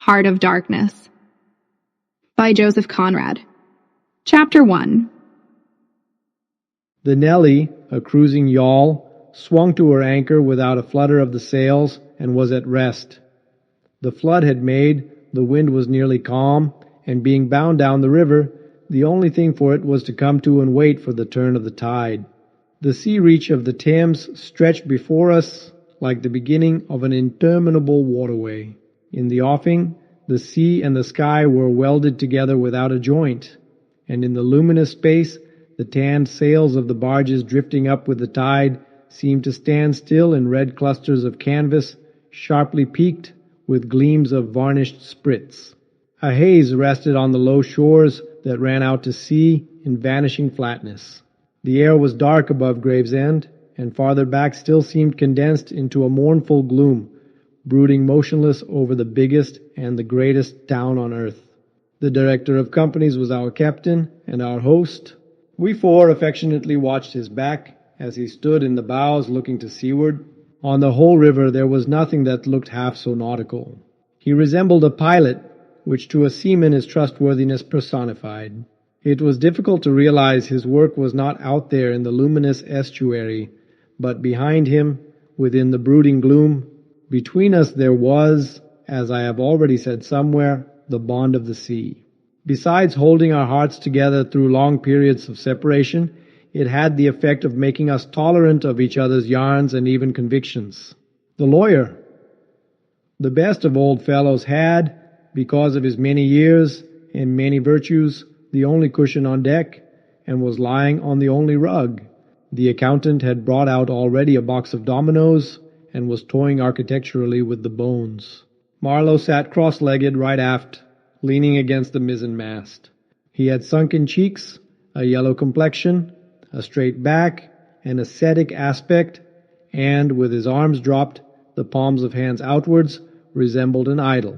Heart of Darkness by Joseph Conrad. Chapter 1. The Nelly, a cruising yawl, swung to her anchor without a flutter of the sails and was at rest. The flood had made, the wind was nearly calm, and being bound down the river, the only thing for it was to come to and wait for the turn of the tide. The sea reach of the Thames stretched before us like the beginning of an interminable waterway. In the offing, the sea and the sky were welded together without a joint, and in the luminous space, the tanned sails of the barges drifting up with the tide seemed to stand still in red clusters of canvas, sharply peaked with gleams of varnished sprits. A haze rested on the low shores that ran out to sea in vanishing flatness. The air was dark above Gravesend, and farther back still seemed condensed into a mournful gloom, brooding motionless over the biggest and the greatest town on earth. The director of companies was our captain and our host. We four affectionately watched his back as he stood in the bows looking to seaward. On the whole river there was nothing that looked half so nautical. He resembled a pilot, which to a seaman is trustworthiness personified. It was difficult to realize his work was not out there in the luminous estuary, but behind him, within the brooding gloom. Between us there was, as I have already said somewhere, the bond of the sea. Besides holding our hearts together through long periods of separation, it had the effect of making us tolerant of each other's yarns and even convictions. The lawyer, the best of old fellows, had, because of his many years and many virtues, the only cushion on deck, and was lying on the only rug. The accountant had brought out already a box of dominoes, and was toying architecturally with the bones. Marlow sat cross-legged right aft, leaning against the mizzen-mast. He had sunken cheeks, a yellow complexion, a straight back, an ascetic aspect, and, with his arms dropped, the palms of hands outwards, resembled an idol.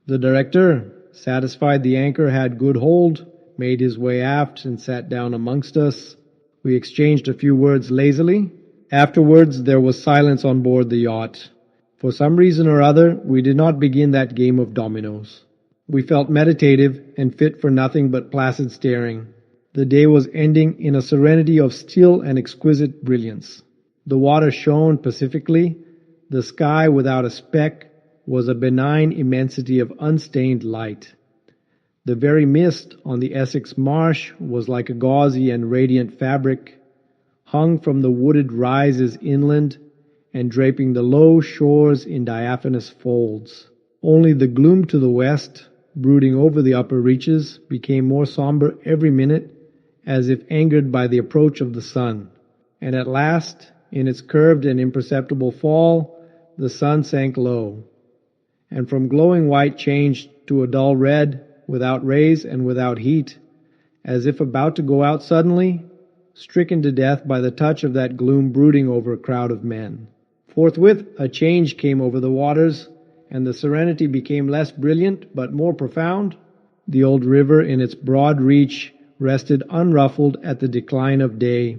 The director, satisfied the anchor had good hold, made his way aft and sat down amongst us. We exchanged a few words lazily. Afterwards there was silence on board the yacht. For some reason or other, we did not begin that game of dominoes. We felt meditative and fit for nothing but placid staring. The day was ending in a serenity of still and exquisite brilliance. The water shone pacifically. The sky, without a speck, was a benign immensity of unstained light. The very mist on the Essex marsh was like a gauzy and radiant fabric, hung from the wooded rises inland and draping the low shores in diaphanous folds. Only the gloom to the west, brooding over the upper reaches, became more somber every minute, as if angered by the approach of the sun. And at last, in its curved and imperceptible fall, the sun sank low, and from glowing white changed to a dull red, without rays and without heat, as if about to go out suddenly, stricken to death by the touch of that gloom brooding over a crowd of men. Forthwith a change came over the waters, and the serenity became less brilliant but more profound. The old river in its broad reach rested unruffled at the decline of day,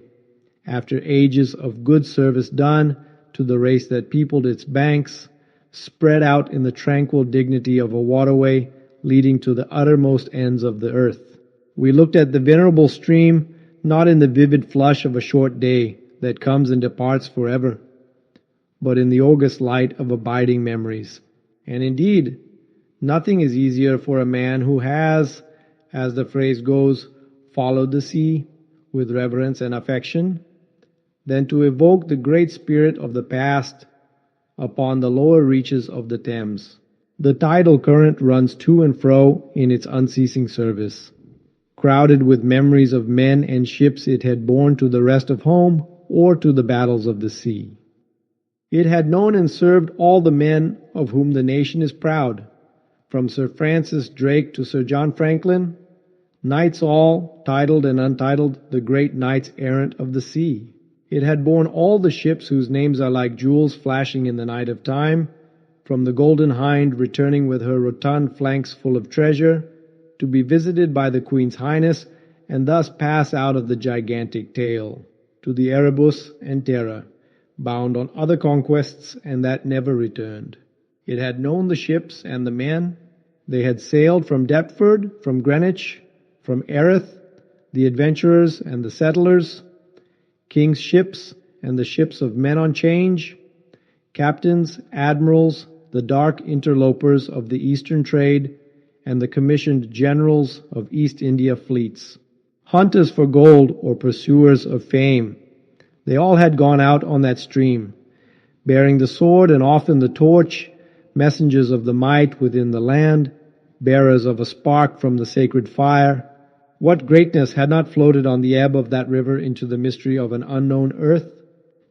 after ages of good service done to the race that peopled its banks, spread out in the tranquil dignity of a waterway leading to the uttermost ends of the earth. We looked at the venerable stream not in the vivid flush of a short day that comes and departs forever, but in the august light of abiding memories. And indeed, nothing is easier for a man who has, as the phrase goes, followed the sea with reverence and affection, than to evoke the great spirit of the past upon the lower reaches of the Thames. The tidal current runs to and fro in its unceasing service, crowded with memories of men and ships it had borne to the rest of home or to the battles of the sea. It had known and served all the men of whom the nation is proud, from Sir Francis Drake to Sir John Franklin, knights all, titled and untitled, the great knights errant of the sea. It had borne all the ships whose names are like jewels flashing in the night of time, from the Golden Hind returning with her rotund flanks full of treasure, to be visited by the Queen's Highness, and thus pass out of the gigantic tale, to the Erebus and Terror, bound on other conquests and that never returned. It had known the ships and the men. They had sailed from Deptford, from Greenwich, from Erith, the adventurers and the settlers, king's ships and the ships of men on change, captains, admirals, the dark interlopers of the eastern trade, and the commissioned generals of East India fleets. Hunters for gold or pursuers of fame, they all had gone out on that stream, bearing the sword and often the torch, messengers of the might within the land, bearers of a spark from the sacred fire. What greatness had not floated on the ebb of that river into the mystery of an unknown earth?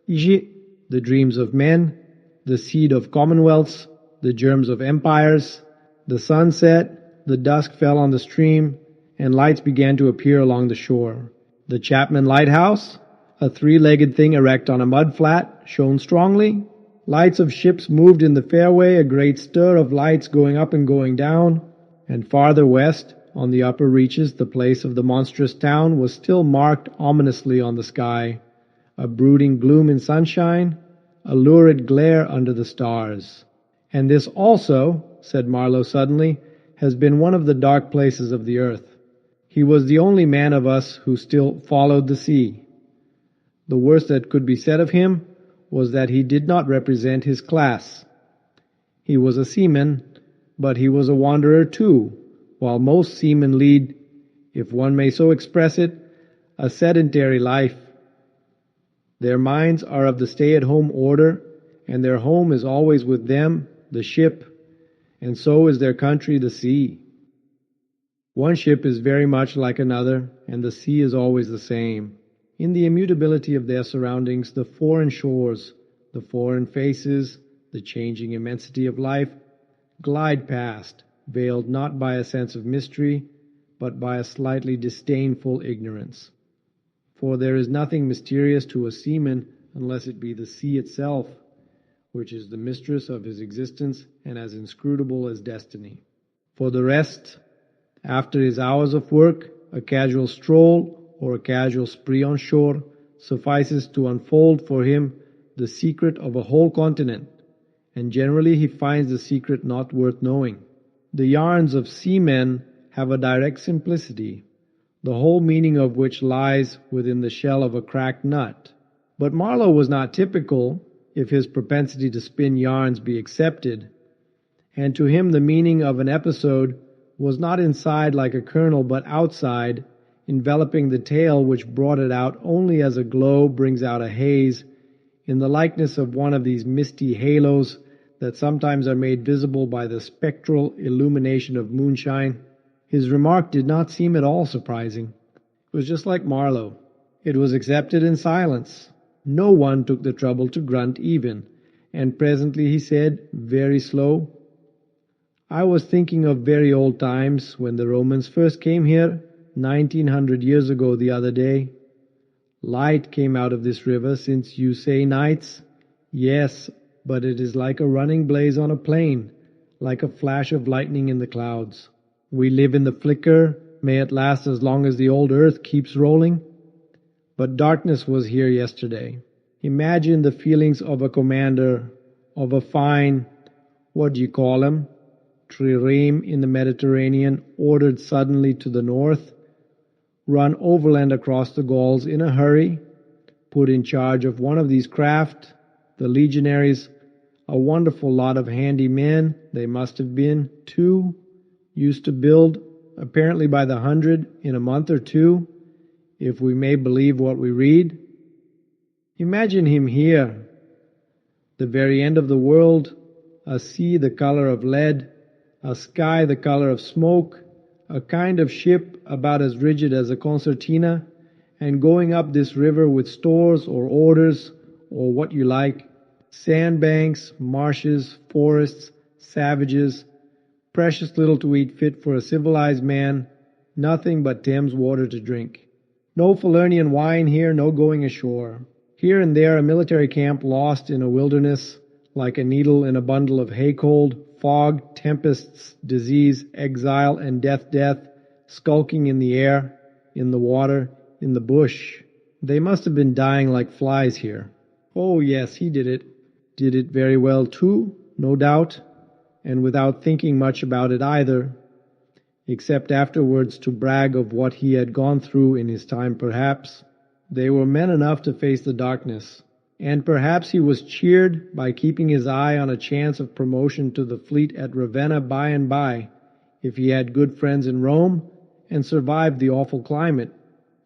The dreams of men, the seed of commonwealths, the germs of empires. The sun set, the dusk fell on the stream, and lights began to appear along the shore. The Chapman Lighthouse, a three-legged thing erect on a mud flat, shone strongly. Lights of ships moved in the fairway, a great stir of lights going up and going down. And farther west, on the upper reaches, the place of the monstrous town was still marked ominously on the sky, a brooding gloom in sunshine, a lurid glare under the stars. And this also, said Marlow suddenly, has been one of the dark places of the earth. He was the only man of us who still followed the sea. The worst that could be said of him was that he did not represent his class. He was a seaman, but he was a wanderer too, while most seamen lead, if one may so express it, a sedentary life. Their minds are of the stay-at-home order, and their home is always with them, the ship, and so is their country, the sea. One ship is very much like another, and the sea is always the same. In the immutability of their surroundings, the foreign shores, the foreign faces, the changing immensity of life, glide past, veiled not by a sense of mystery, but by a slightly disdainful ignorance. For there is nothing mysterious to a seaman unless it be the sea itself, which is the mistress of his existence and as inscrutable as destiny. For the rest, after his hours of work, a casual stroll or a casual spree on shore suffices to unfold for him the secret of a whole continent, and generally he finds the secret not worth knowing. The yarns of seamen have a direct simplicity, the whole meaning of which lies within the shell of a cracked nut. But Marlow was not typical, if his propensity to spin yarns be accepted, and to him the meaning of an episode was not inside like a kernel, but outside, enveloping the tale which brought it out only as a glow brings out a haze, in the likeness of one of these misty halos that sometimes are made visible by the spectral illumination of moonshine. His remark did not seem at all surprising. It was just like Marlow. It was accepted in silence. No one took the trouble to grunt even, and presently he said, very slow, "I was thinking of very old times when the Romans first came here, 1900 years ago the other day. Light came out of this river, since you say nights. Yes, but it is like a running blaze on a plain, like a flash of lightning in the clouds. We live in the flicker, may it last as long as the old earth keeps rolling. But darkness was here yesterday. Imagine the feelings of a commander of a fine, what do you call 'em, trireme in the Mediterranean, ordered suddenly to the north, run overland across the Gauls in a hurry, put in charge of one of these craft, the legionaries, a wonderful lot of handy men they must have been, too, used to build, apparently by the hundred, in a month or two, if we may believe what we read. Imagine him here, the very end of the world, a sea the color of lead, a sky the color of smoke, a kind of ship about as rigid as a concertina, and going up this river with stores or orders, or what you like, sandbanks, marshes, forests, savages, precious little to eat fit for a civilized man, nothing but Thames water to drink. No Falernian wine here, no going ashore. Here and there a military camp lost in a wilderness, like a needle in a bundle of hay-cold, fog, tempests, disease, exile, and death, skulking in the air, in the water, in the bush. They must have been dying like flies here. Oh yes, he did it very well too, no doubt. and without thinking much about it either, except afterwards to brag of what he had gone through in his time perhaps. They were men enough to face the darkness, and perhaps he was cheered by keeping his eye on a chance of promotion to the fleet at Ravenna by and by, if he had good friends in Rome and survived the awful climate.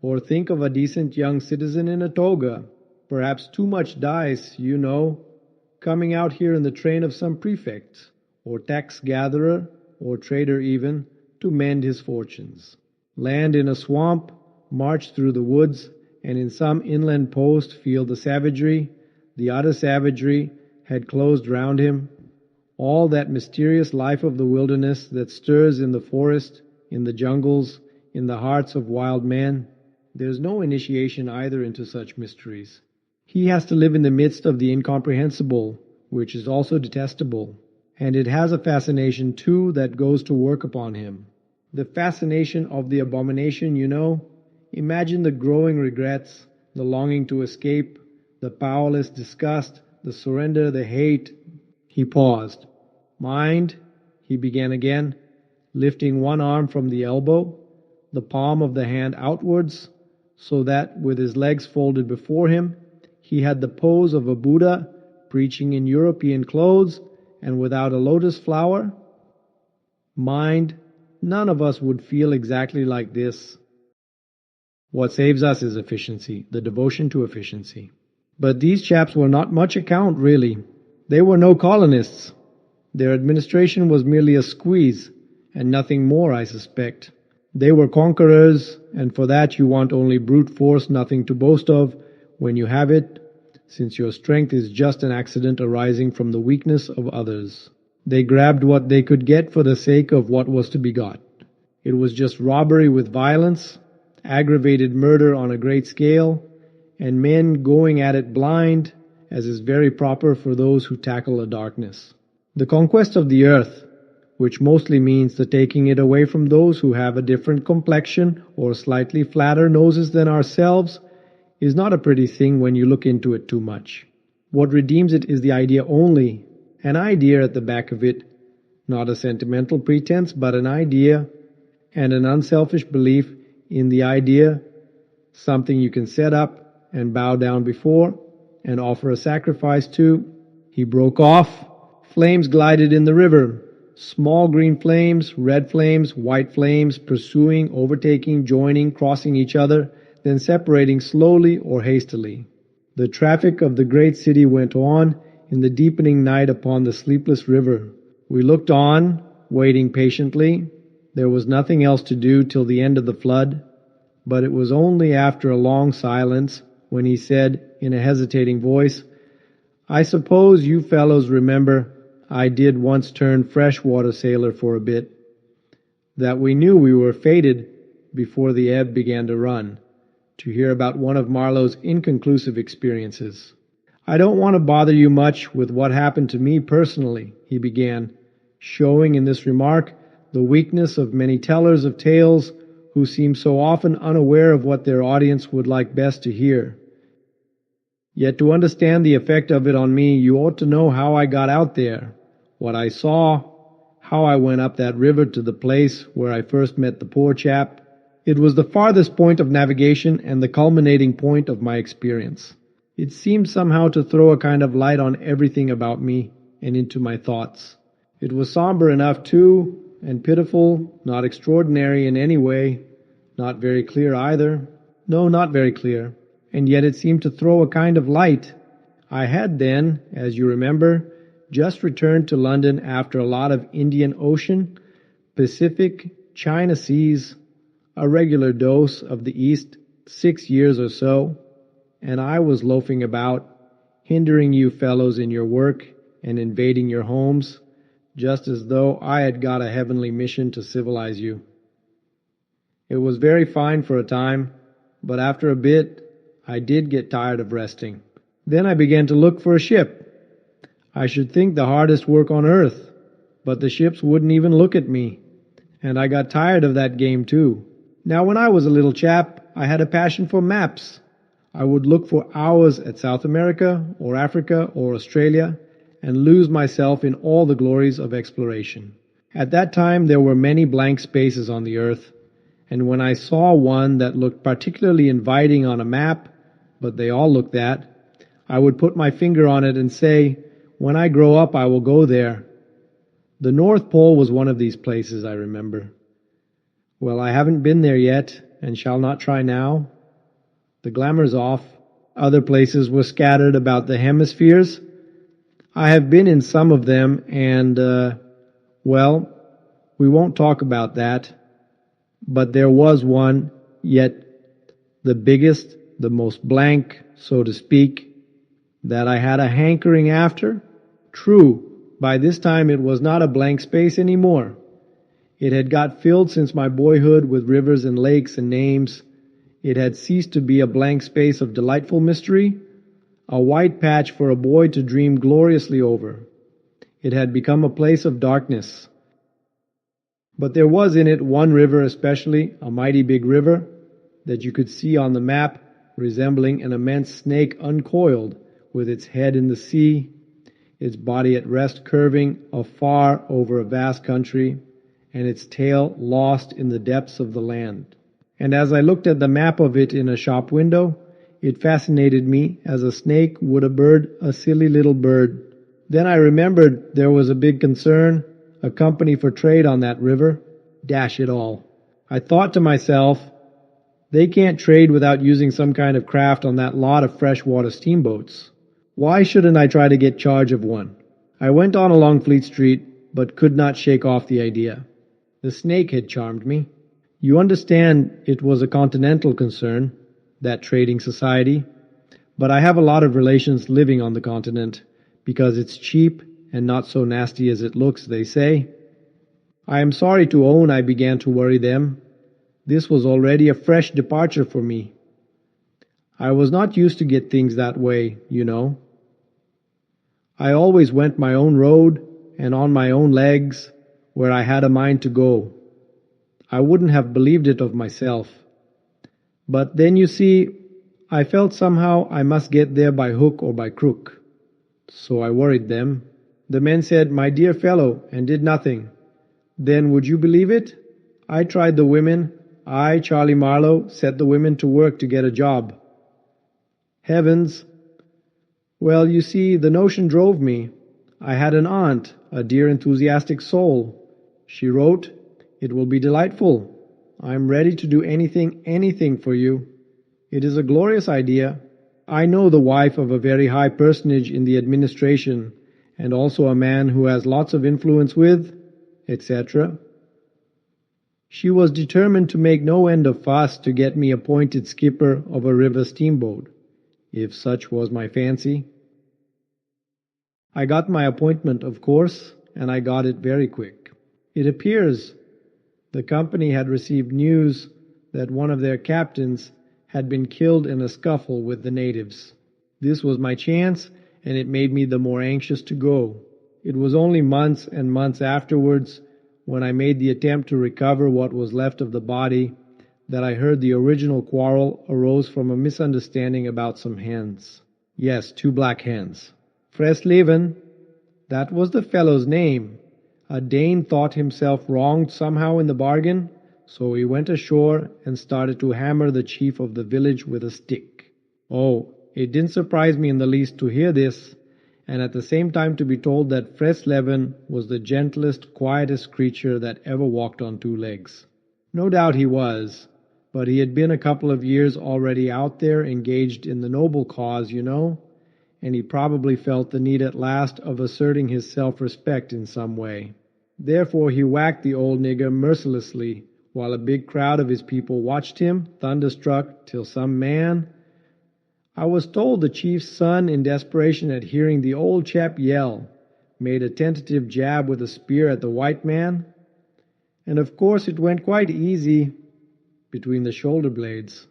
Or think of a decent young citizen in a toga, perhaps too much dice, you know, coming out here in the train of some prefect, or tax-gatherer, or trader even, to mend his fortunes. Land in a swamp, march through the woods, and in some inland post feel the savagery, the utter savagery, had closed round him. All that mysterious life of the wilderness that stirs in the forest, in the jungles, in the hearts of wild men. There's no initiation either into such mysteries. He has to live in the midst of the incomprehensible, which is also detestable. And it has a fascination, too, that goes to work upon him. The fascination of the abomination, you know. Imagine the growing regrets, the longing to escape, the powerless disgust, the surrender, the hate. He paused. Mind, he began again, lifting one arm from the elbow, the palm of the hand outwards, so that, with his legs folded before him, he had the pose of a Buddha preaching in European clothes and without a lotus flower. Mind, none of us would feel exactly like this. What saves us is efficiency, the devotion to efficiency. But these chaps were not much account, really. They were no colonists. Their administration was merely a squeeze, and nothing more, I suspect. They were conquerors, and for that you want only brute force, nothing to boast of when you have it, since your strength is just an accident arising from the weakness of others. They grabbed what they could get for the sake of what was to be got. It was just robbery with violence, aggravated murder on a great scale, and men going at it blind, as is very proper for those who tackle a darkness. The conquest of the earth, which mostly means the taking it away from those who have a different complexion or slightly flatter noses than ourselves, is not a pretty thing when you look into it too much. What redeems it is the idea only, an idea at the back of it, not a sentimental pretense, but an idea, and an unselfish belief in the idea, something you can set up and bow down before and offer a sacrifice to. He broke off. Flames glided in the river. Small green flames, red flames, white flames, pursuing, overtaking, joining, crossing each other, then separating slowly or hastily. The traffic of the great city went on in the deepening night upon the sleepless river. We looked on, waiting patiently. There was nothing else to do till the end of the flood, but it was only after a long silence when he said in a hesitating voice, "I suppose you fellows remember I did once turn freshwater sailor for a bit, that we knew we were fated before the ebb began to run, to hear about one of Marlow's inconclusive experiences. I don't want to bother you much with what happened to me personally," he began, showing in this remark the weakness of many tellers of tales who seem so often unaware of what their audience would like best to hear. "Yet to understand the effect of it on me, you ought to know how I got out there, what I saw, how I went up that river to the place where I first met the poor chap. It was the farthest point of navigation and the culminating point of my experience. It seemed somehow to throw a kind of light on everything about me and into my thoughts. It was somber enough too, and pitiful, not extraordinary in any way, not very clear either. No, not very clear. And yet it seemed to throw a kind of light. I had then, as you remember, just returned to London after a lot of Indian Ocean, Pacific, China seas, a regular dose of the East, 6 years or so, and I was loafing about, hindering you fellows in your work and invading your homes, just as though I had got a heavenly mission to civilize you. It was very fine for a time, but after a bit I did get tired of resting. Then I began to look for a ship. I should think the hardest work on earth, but the ships wouldn't even look at me, and I got tired of that game too. Now when I was a little chap, I had a passion for maps. I would look for hours at South America or Africa or Australia, and lose myself in all the glories of exploration. At that time there were many blank spaces on the earth, and when I saw one that looked particularly inviting on a map, but they all looked that, I would put my finger on it and say, when I grow up I will go there. The North Pole was one of these places, I remember. Well, I haven't been there yet, and shall not try now. The glamour's off. Other places were scattered about the hemispheres. I have been in some of them, and, well, we won't talk about that. But there was one, yet the biggest, the most blank, so to speak, that I had a hankering after. True, by this time it was not a blank space anymore. It had got filled since my boyhood with rivers and lakes and names. It had ceased to be a blank space of delightful mystery, a white patch for a boy to dream gloriously over. It had become a place of darkness. But there was in it one river especially, a mighty big river, that you could see on the map, resembling an immense snake uncoiled, with its head in the sea, its body at rest curving afar over a vast country, and its tail lost in the depths of the land. And as I looked at the map of it in a shop window, it fascinated me as a snake would a bird, a silly little bird. Then I remembered there was a big concern, a company for trade on that river. Dash it all. I thought to myself, they can't trade without using some kind of craft on that lot of freshwater steamboats. Why shouldn't I try to get charge of one? I went on along Fleet Street, but could not shake off the idea. The snake had charmed me. You understand it was a continental concern, that trading society, but I have a lot of relations living on the continent, because it's cheap and not so nasty as it looks, they say. I am sorry to own I began to worry them. This was already a fresh departure for me. I was not used to get things that way, you know. I always went my own road and on my own legs where I had a mind to go. I wouldn't have believed it of myself. But then you see, I felt somehow I must get there by hook or by crook. So I worried them. The men said, my dear fellow, and did nothing. Then would you believe it? I tried the women. I, Charlie Marlow, set the women to work to get a job. Heavens! Well, you see, the notion drove me. I had an aunt, a dear enthusiastic soul. She wrote, it will be delightful. I am ready to do anything for you. It is a glorious idea. I know the wife of a very high personage in the administration, and also a man who has lots of influence with, etc. She was determined to make no end of fuss to get me appointed skipper of a river steamboat, if such was my fancy. I got my appointment, of course, and I got it very quick. It appears the company had received news that one of their captains had been killed in a scuffle with the natives. This was my chance, and it made me the more anxious to go. It was only months and months afterwards, when I made the attempt to recover what was left of the body, that I heard the original quarrel arose from a misunderstanding about some hens. Yes, 2 black hens. Fresleven, that was the fellow's name. A Dane thought himself wronged somehow in the bargain, so he went ashore and started to hammer the chief of the village with a stick. Oh, it didn't surprise me in the least to hear this, and at the same time to be told that Fresleven was the gentlest, quietest creature that ever walked on 2 legs. No doubt he was, but he had been a couple of years already out there engaged in the noble cause, you know, and he probably felt the need at last of asserting his self-respect in some way. Therefore he whacked the old nigger mercilessly, while a big crowd of his people watched him, thunderstruck, till some man— I was told the chief's son, in desperation at hearing the old chap yell, made a tentative jab with a spear at the white man, and of course it went quite easy between the shoulder blades.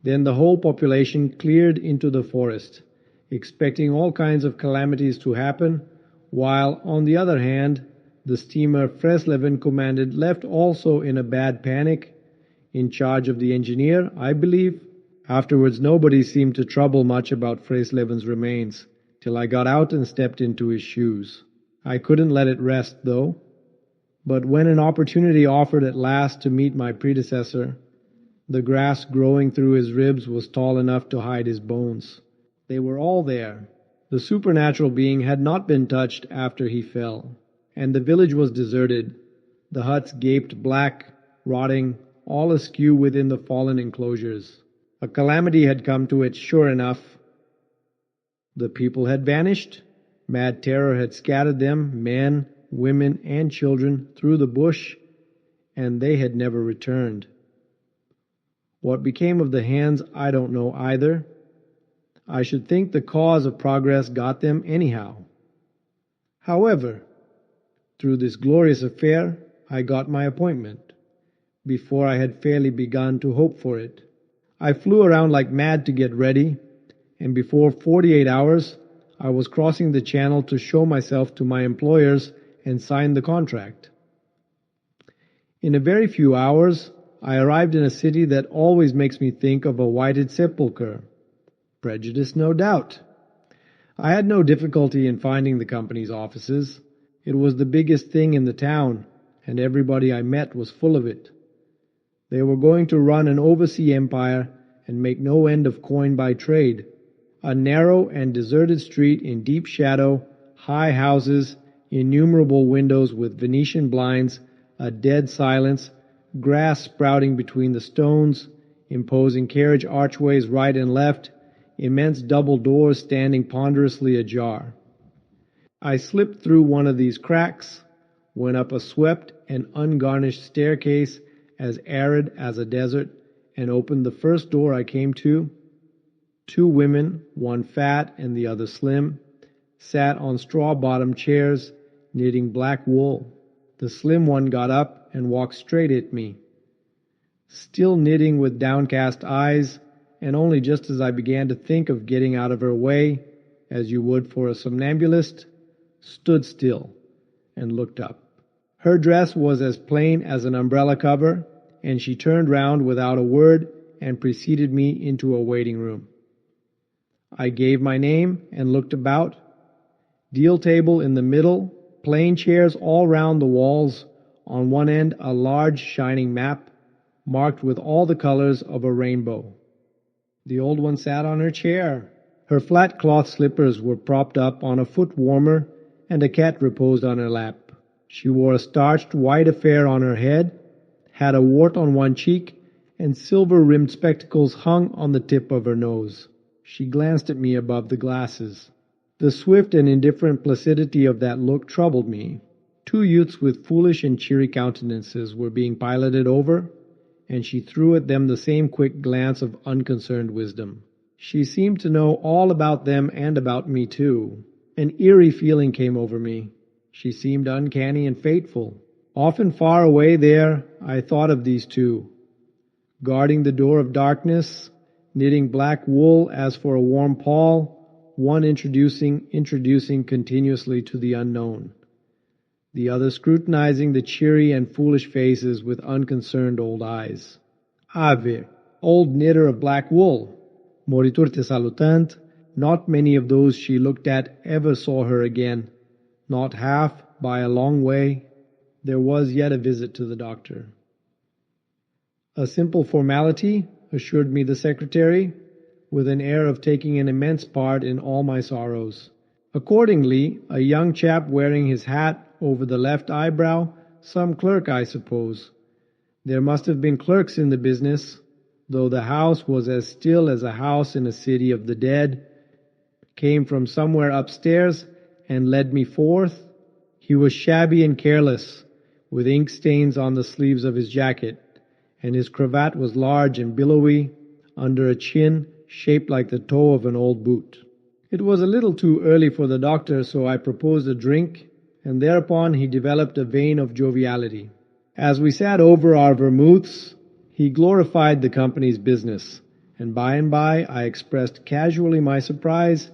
Then the whole population cleared into the forest, expecting all kinds of calamities to happen, while, on the other hand, the steamer Fresleven commanded left also in a bad panic, in charge of the engineer, I believe. Afterwards nobody seemed to trouble much about Fresleven's remains. till I got out and stepped into his shoes. I couldn't let it rest, though. But when an opportunity offered at last to meet my predecessor, the grass growing through his ribs was tall enough to hide his bones. They were all there. The supernatural being had not been touched after he fell, and the village was deserted. The huts gaped black, rotting, all askew within the fallen enclosures. A calamity had come to it, sure enough. The people had vanished. Mad terror had scattered them, men, women, and children, through the bush, and they had never returned. What became of the hands, I don't know either. I should think the cause of progress got them anyhow. However, through this glorious affair, I got my appointment, before I had fairly begun to hope for it. I flew around like mad to get ready, and before 48 hours, I was crossing the channel to show myself to my employers and sign the contract. In a very few hours, I arrived in a city that always makes me think of a whited sepulchre. Prejudice, no doubt. I had no difficulty in finding the company's offices. It was the biggest thing in the town, and everybody I met was full of it. They were going to run an overseas empire and make no end of coin by trade. A narrow and deserted street in deep shadow, high houses, innumerable windows with Venetian blinds, a dead silence, grass sprouting between the stones, imposing carriage archways right and left, immense double doors standing ponderously ajar. I slipped through one of these cracks, went up a swept and ungarnished staircase as arid as a desert, and opened the first door I came to. Two women, one fat and the other slim, sat on straw-bottomed chairs, knitting black wool. The slim one got up and walked straight at me. Still knitting with downcast eyes, and only just as I began to think of getting out of her way, as you would for a somnambulist, stood still and looked up. Her dress was as plain as an umbrella cover, and she turned round without a word and preceded me into a waiting room. I gave my name and looked about. Deal table in the middle, plain chairs all round the walls, on one end a large shining map, marked with all the colors of a rainbow. The old one sat on her chair. Her flat cloth slippers were propped up on a foot warmer, and a cat reposed on her lap. She wore a starched white affair on her head, had a wart on one cheek, and silver-rimmed spectacles hung on the tip of her nose. She glanced at me above the glasses. The swift and indifferent placidity of that look troubled me. Two youths with foolish and cheery countenances were being piloted over, and she threw at them the same quick glance of unconcerned wisdom. She seemed to know all about them and about me too. An eerie feeling came over me. She seemed uncanny and fateful. Often far away there, I thought of these two, guarding the door of darkness, knitting black wool as for a warm pall, one introducing continuously to the unknown, the other scrutinizing the cheery and foolish faces with unconcerned old eyes. Ave, old knitter of black wool, moritur te salutant. Not many of those she looked at ever saw her again, not half, by a long way. There was yet a visit to the doctor. A simple formality, assured me the secretary, with an air of taking an immense part in all my sorrows. Accordingly, a young chap wearing his hat over the left eyebrow, some clerk, I suppose. There must have been clerks in the business, though the house was as still as a house in a city of the dead, came from somewhere upstairs and led me forth. He was shabby and careless, with ink stains on the sleeves of his jacket, and his cravat was large and billowy under a chin shaped like the toe of an old boot. It was a little too early for the doctor, so I proposed a drink, and thereupon he developed a vein of joviality. As we sat over our vermouths, he glorified the company's business, and by I expressed casually my surprise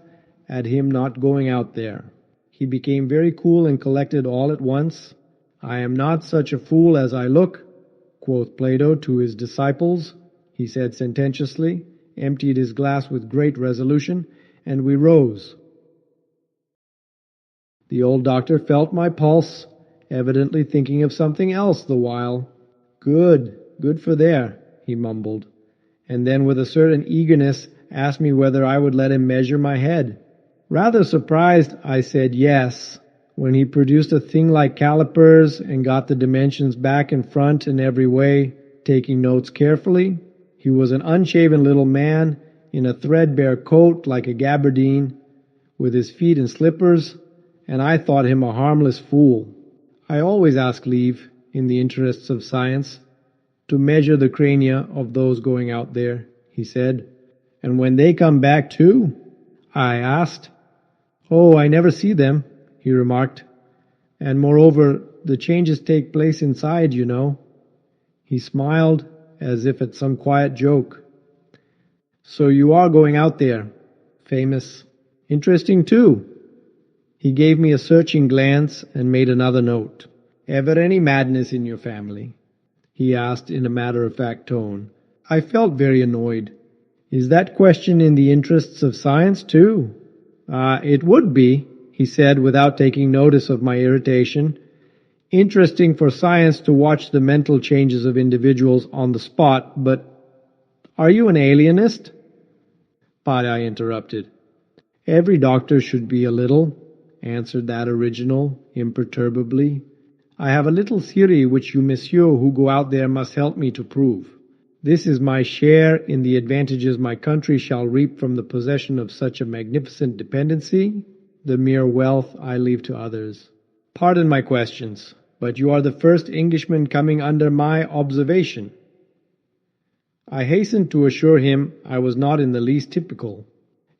at him not going out there. He became very cool and collected all at once. "I am not such a fool as I look," quoth Plato to his disciples, he said sententiously, emptied his glass with great resolution, and we rose. The old doctor felt my pulse, evidently thinking of something else the while. Good for there, he mumbled, and then with a certain eagerness asked me whether I would let him measure my head. Rather surprised, I said yes, when he produced a thing like calipers and got the dimensions back and front in every way, taking notes carefully. He was an unshaven little man in a threadbare coat like a gabardine, with his feet in slippers, and I thought him a harmless fool. I always ask leave, in the interests of science, to measure the crania of those going out there, he said. And when they come back too? I asked. Oh, I never see them, he remarked. And moreover, the changes take place inside, you know. He smiled as if at some quiet joke. So you are going out there. Famous. Interesting too. He gave me a searching glance and made another note. Ever any madness in your family? He asked in a matter-of-fact tone. I felt very annoyed. Is that question in the interests of science too? It would be, he said without taking notice of my irritation. Interesting for science to watch the mental changes of individuals on the spot, but are you an alienist? But I interrupted. Every doctor should be a little, answered that original imperturbably. I have a little theory which you monsieur who go out there must help me to prove. This is my share in the advantages my country shall reap from the possession of such a magnificent dependency. The mere wealth I leave to others. Pardon my questions, but you are the first Englishman coming under my observation. I hastened to assure him I was not in the least typical.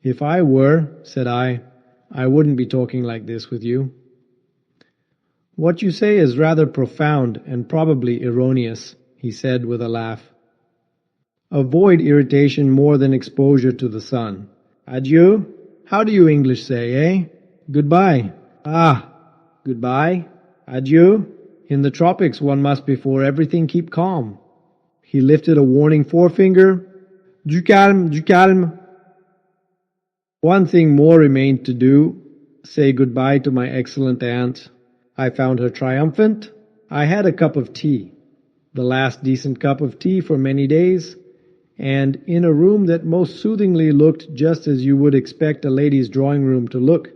If I were, said I wouldn't be talking like this with you. What you say is rather profound and probably erroneous, he said with a laugh. Avoid irritation more than exposure to the sun. Adieu? How do you English say, eh? Goodbye. Goodbye. Adieu? In the tropics one must before everything keep calm. He lifted a warning forefinger. Du calme, du calme. One thing more remained to do, say goodbye to my excellent aunt. I found her triumphant. I had a cup of tea, the last decent cup of tea for many days, and in a room that most soothingly looked just as you would expect a lady's drawing room to look.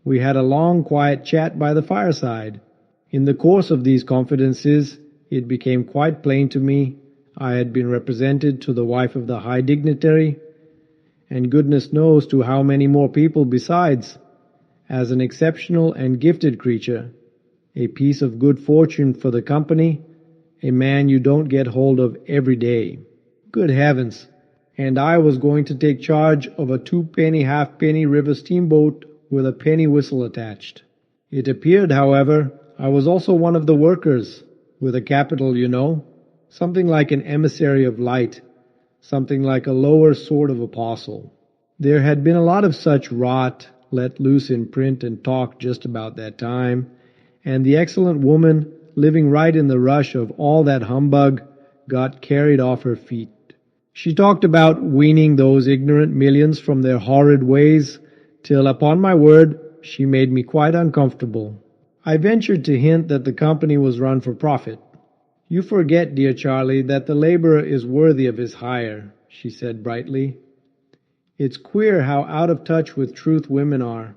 We had a long, quiet chat by the fireside. In the course of these confidences, it became quite plain to me I had been represented to the wife of the high dignitary, and goodness knows to how many more people besides, as an exceptional and gifted creature, a piece of good fortune for the company, a man you don't get hold of every day. Good heavens! And I was going to take charge of a 2-penny halfpenny river steamboat with a penny whistle attached. It appeared, however, I was also one of the workers, with a capital, you know, something like an emissary of light, something like a lower sort of apostle. There had been a lot of such rot let loose in print and talk just about that time, and the excellent woman, living right in the rush of all that humbug, got carried off her feet. She talked about weaning those ignorant millions from their horrid ways, till, upon my word, she made me quite uncomfortable. I ventured to hint that the company was run for profit. You forget, dear Charlie, that the laborer is worthy of his hire, she said brightly. It's queer how out of touch with truth women are.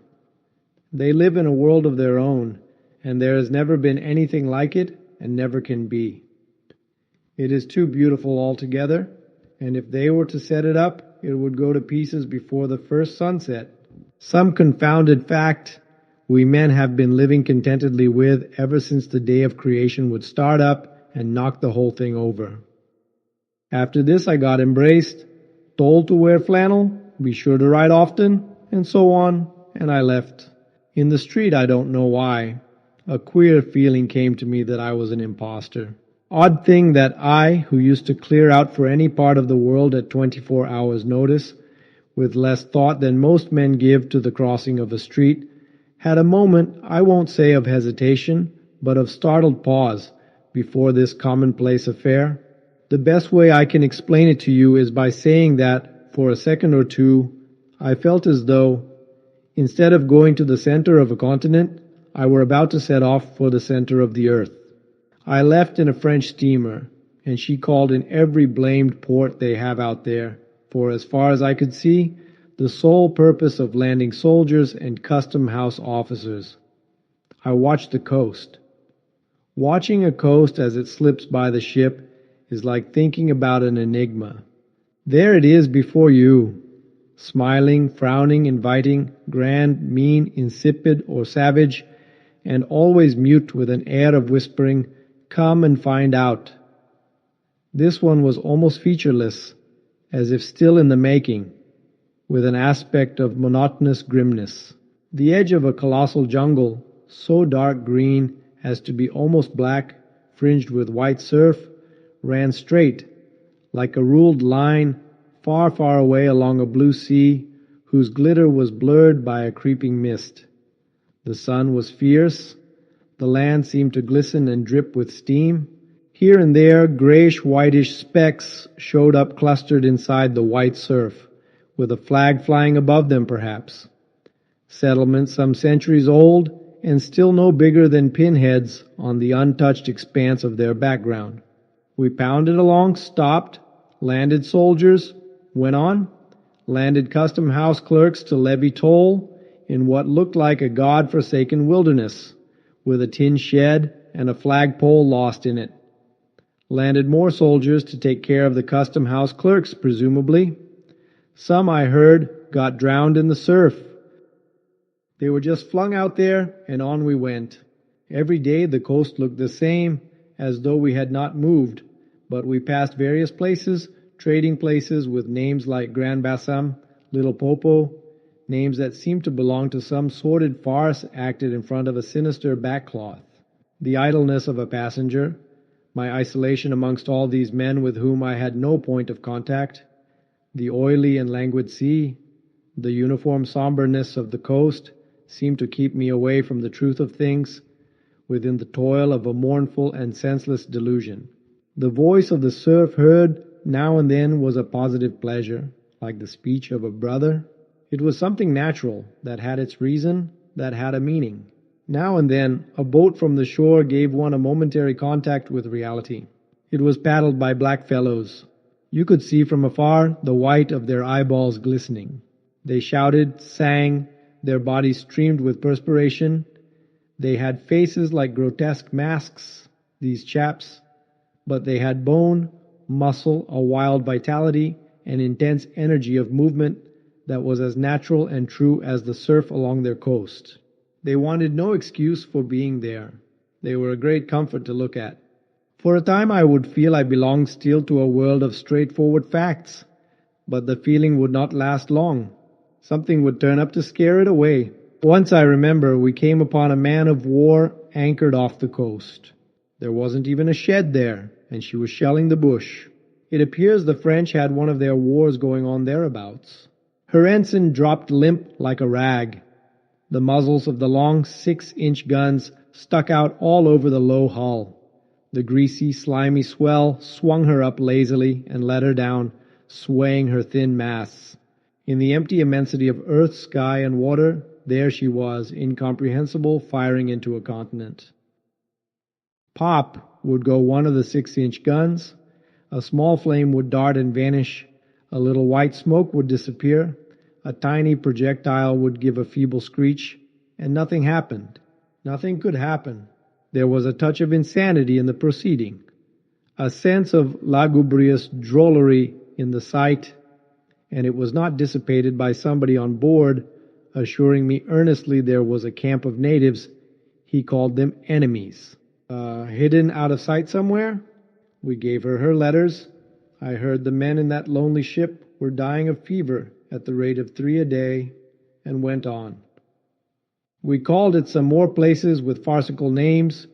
They live in a world of their own, and there has never been anything like it, and never can be. It is too beautiful altogether, and if they were to set it up, it would go to pieces before the first sunset. Some confounded fact we men have been living contentedly with ever since the day of creation would start up and knock the whole thing over. After this I got embraced, told to wear flannel, be sure to write often, and so on, and I left. In the street, I don't know why, a queer feeling came to me that I was an imposter. Odd thing that I, who used to clear out for any part of the world at 24 hours' notice, with less thought than most men give to the crossing of a street, had a moment, I won't say of hesitation, but of startled pause before this commonplace affair. The best way I can explain it to you is by saying that, for a second or two, I felt as though, Instead of going to the center of a continent, I were about to set off for the center of the earth. I left in a French steamer, and she called in every blamed port they have out there, for as far as I could see, the sole purpose of landing soldiers and custom house officers. I watched the coast. Watching a coast as it slips by the ship is like thinking about an enigma. There it is before you, smiling, frowning, inviting, grand, mean, insipid, or savage, and always mute with an air of whispering, "Come and find out." This one was almost featureless, as if still in the making, with an aspect of monotonous grimness. The edge of a colossal jungle, so dark green as to be almost black, fringed with white surf, ran straight, like a ruled line, far, far away along a blue sea, whose glitter was blurred by a creeping mist. The sun was fierce. The land seemed to glisten and drip with steam. Here and there, grayish-whitish specks showed up clustered inside the white surf, with a flag flying above them perhaps. Settlements some centuries old and still no bigger than pinheads on the untouched expanse of their background. We pounded along, stopped, landed soldiers, went on, landed custom house clerks to levy toll in what looked like a god-forsaken wilderness, with a tin shed and a flagpole lost in it. Landed more soldiers to take care of the custom house clerks, presumably. Some, I heard, got drowned in the surf. They were just flung out there, and on we went. Every day the coast looked the same, as though we had not moved, but we passed various places, trading places with names like Grand Bassam, Little Popo, names that seemed to belong to some sordid farce acted in front of a sinister backcloth. The idleness of a passenger, my isolation amongst all these men with whom I had no point of contact, the oily and languid sea, the uniform somberness of the coast seemed to keep me away from the truth of things, within the toil of a mournful and senseless delusion. The voice of the surf heard now and then was a positive pleasure, like the speech of a brother. It was something natural, that had its reason, that had a meaning. Now and then, a boat from the shore gave one a momentary contact with reality. It was paddled by black fellows. You could see from afar the white of their eyeballs glistening. They shouted, sang, their bodies streamed with perspiration. They had faces like grotesque masks, these chaps, but they had bone, muscle, a wild vitality, and intense energy of movement that was as natural and true as the surf along their coast. They wanted no excuse for being there. They were a great comfort to look at. For a time I would feel I belonged still to a world of straightforward facts, but the feeling would not last long. Something would turn up to scare it away. Once, I remember, we came upon a man of war anchored off the coast. There wasn't even a shed there, and she was shelling the bush. It appears the French had one of their wars going on thereabouts. Her ensign dropped limp like a rag. The muzzles of the long 6-inch guns stuck out all over the low hull. The greasy, slimy swell swung her up lazily and let her down, swaying her thin masts. In the empty immensity of earth, sky, and water, there she was, incomprehensible, firing into a continent. Pop would go one of the 6-inch guns. A small flame would dart and vanish. A little white smoke would disappear. A tiny projectile would give a feeble screech, and nothing happened. Nothing could happen. There was a touch of insanity in the proceeding, a sense of lugubrious drollery in the sight, and it was not dissipated by somebody on board assuring me earnestly there was a camp of natives, he called them enemies, hidden out of sight somewhere. We gave her letters. I heard the men in that lonely ship were dying of fever at the rate of 3 a day, and went on. We called at some more places with farcical names,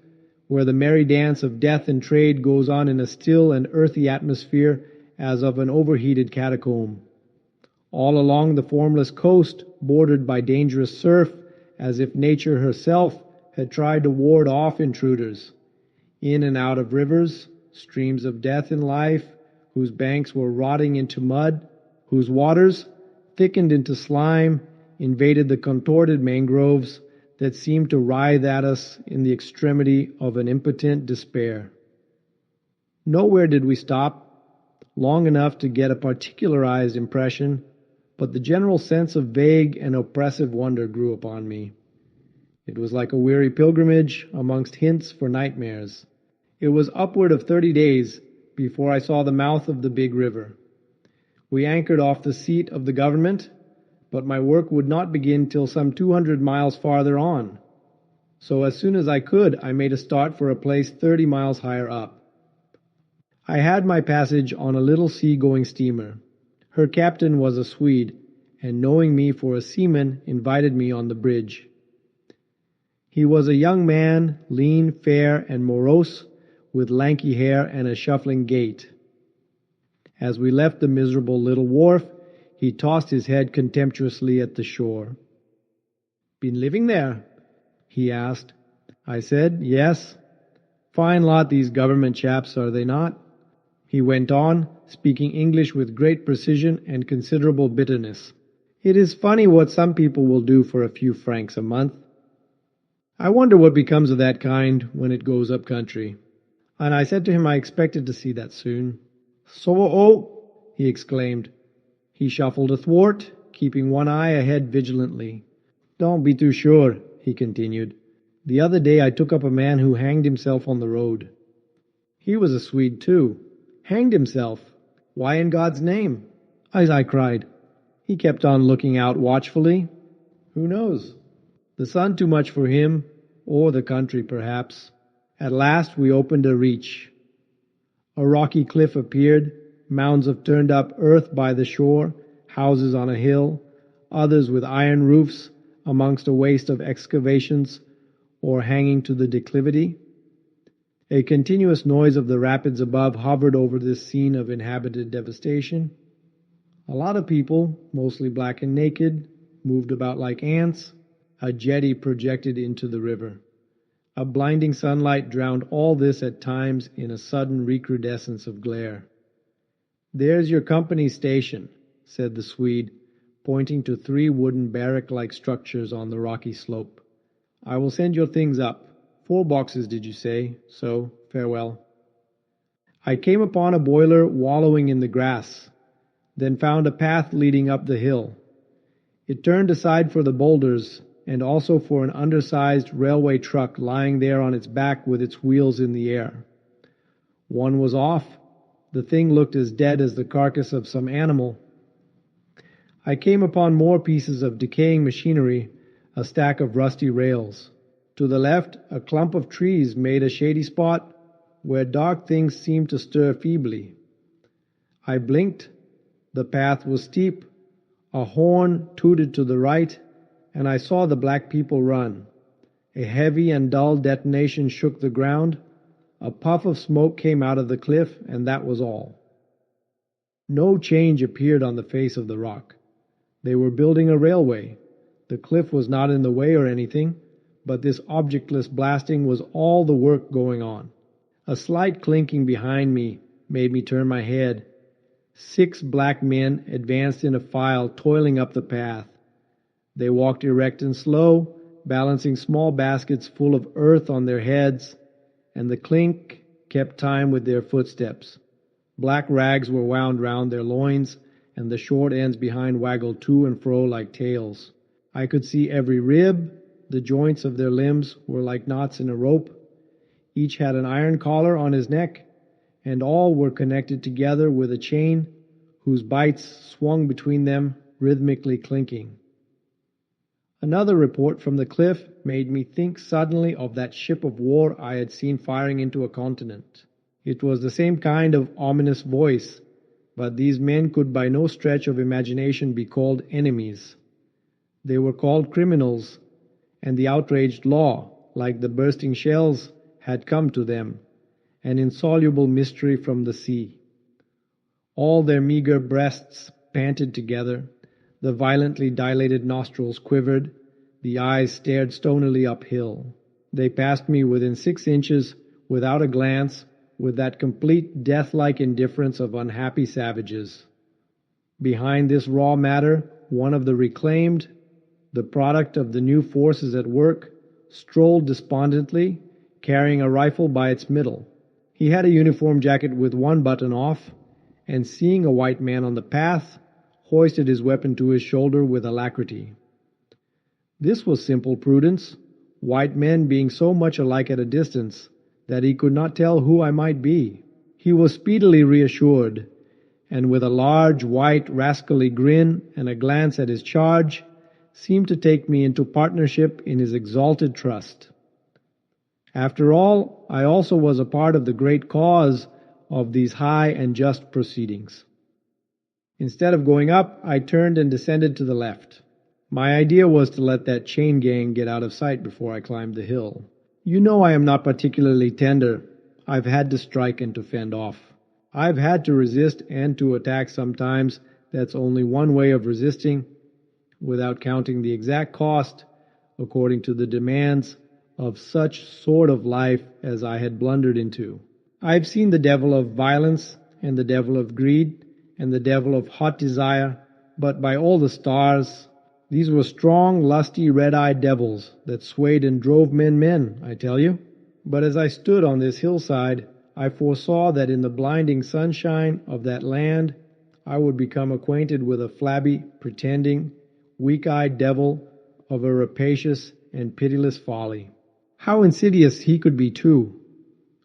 where the merry dance of death and trade goes on in a still and earthy atmosphere as of an overheated catacomb. All along the formless coast, bordered by dangerous surf, as if nature herself had tried to ward off intruders. In and out of rivers, streams of death in life, whose banks were rotting into mud, whose waters, thickened into slime, invaded the contorted mangroves that seemed to writhe at us in the extremity of an impotent despair. Nowhere did we stop long enough to get a particularized impression, but the general sense of vague and oppressive wonder grew upon me. It was like a weary pilgrimage amongst hints for nightmares. It was upward of 30 days before I saw the mouth of the big river. We anchored off the seat of the government, but my work would not begin till some 200 miles farther on. So as soon as I could, I made a start for a place 30 miles higher up. I had my passage on a little sea-going steamer. Her captain was a Swede, and knowing me for a seaman, invited me on the bridge. He was a young man, lean, fair, and morose, with lanky hair and a shuffling gait. As we left the miserable little wharf, he tossed his head contemptuously at the shore. "Been living there?" he asked. I said, "Yes." "Fine lot these government chaps, are they not?" He went on, speaking English with great precision and considerable bitterness. "It is funny what some people will do for a few francs a month. I wonder what becomes of that kind when it goes up country." And I said to him I expected to see that soon. "So, he exclaimed. He shuffled athwart, keeping one eye ahead vigilantly. "Don't be too sure," he continued. "The other day I took up a man who hanged himself on the road." He was a Swede too. Hanged himself? Why in God's name? As I cried. He kept on looking out watchfully. Who knows? The sun too much for him, or the country perhaps. At last we opened a reach. A rocky cliff appeared, mounds of turned-up earth by the shore, houses on a hill, others with iron roofs amongst a waste of excavations or hanging to the declivity. A continuous noise of the rapids above hovered over this scene of inhabited devastation. A lot of people, mostly black and naked, moved about like ants. A jetty projected into the river. A blinding sunlight drowned all this at times in a sudden recrudescence of glare. "There's your company station," said the Swede, pointing to 3 wooden barrack-like structures on the rocky slope. "I will send your things up. 4 boxes, did you say? So, farewell." I came upon a boiler wallowing in the grass, then found a path leading up the hill. It turned aside for the boulders, and also for an undersized railway truck lying there on its back with its wheels in the air. One was off. The thing looked as dead as the carcass of some animal. I came upon more pieces of decaying machinery, a stack of rusty rails. To the left, a clump of trees made a shady spot where dark things seemed to stir feebly. I blinked. The path was steep. A horn tooted to the right, and I saw the black people run. A heavy and dull detonation shook the ground. A puff of smoke came out of the cliff, and that was all. No change appeared on the face of the rock. They were building a railway. The cliff was not in the way or anything, but this objectless blasting was all the work going on. A slight clinking behind me made me turn my head. 6 black men advanced in a file, toiling up the path. They walked erect and slow, balancing small baskets full of earth on their heads, and the clink kept time with their footsteps. Black rags were wound round their loins, and the short ends behind waggled to and fro like tails. I could see every rib. The joints of their limbs were like knots in a rope. Each had an iron collar on his neck, and all were connected together with a chain whose bights swung between them, rhythmically clinking. Another report from the cliff made me think suddenly of that ship of war I had seen firing into a continent. It was the same kind of ominous voice, but these men could by no stretch of imagination be called enemies. They were called criminals, and the outraged law, like the bursting shells, had come to them, an insoluble mystery from the sea. All their meager breasts panted together, the violently dilated nostrils quivered, the eyes stared stonily uphill. They passed me within 6 inches, without a glance, with that complete death-like indifference of unhappy savages. Behind this raw matter, one of the reclaimed, the product of the new forces at work, strolled despondently, carrying a rifle by its middle. He had a uniform jacket with one button off, and seeing a white man on the path, hoisted his weapon to his shoulder with alacrity. This was simple prudence, white men being so much alike at a distance that he could not tell who I might be. He was speedily reassured, and with a large, white, rascally grin and a glance at his charge, seemed to take me into partnership in his exalted trust. After all, I also was a part of the great cause of these high and just proceedings. Instead of going up, I turned and descended to the left. My idea was to let that chain gang get out of sight before I climbed the hill. You know I am not particularly tender. I've had to strike and to fend off. I've had to resist and to attack sometimes. That's only one way of resisting, without counting the exact cost, according to the demands of such sort of life as I had blundered into. I've seen the devil of violence, and the devil of greed, and the devil of hot desire, but by all the stars, these were strong, lusty, red-eyed devils that swayed and drove men, I tell you. But as I stood on this hillside, I foresaw that in the blinding sunshine of that land, I would become acquainted with a flabby, pretending, weak-eyed devil of a rapacious and pitiless folly. How insidious he could be, too,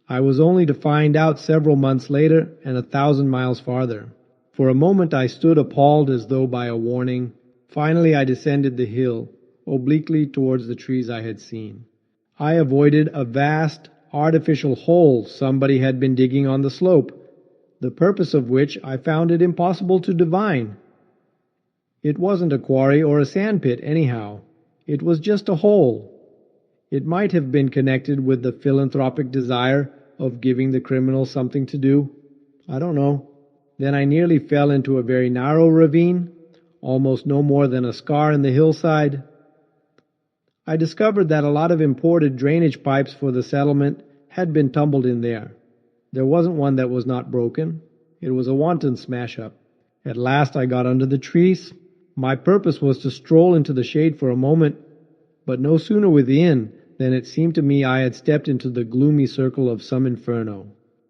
I was only to find out several months later and 1,000 miles farther. For a moment I stood appalled as though by a warning. Finally I descended the hill, obliquely towards the trees I had seen. I avoided a vast, artificial hole somebody had been digging on the slope, the purpose of which I found it impossible to divine. It wasn't a quarry or a sandpit, anyhow. It was just a hole. It might have been connected with the philanthropic desire of giving the criminal something to do. I don't know. Then I nearly fell into a very narrow ravine, almost no more than a scar in the hillside. I discovered that a lot of imported drainage pipes for the settlement had been tumbled in there. There wasn't one that was not broken. It was a wanton smash-up. At last I got under the trees. My purpose was to stroll into the shade for a moment, but no sooner within than it seemed to me I had stepped into the gloomy circle of some inferno.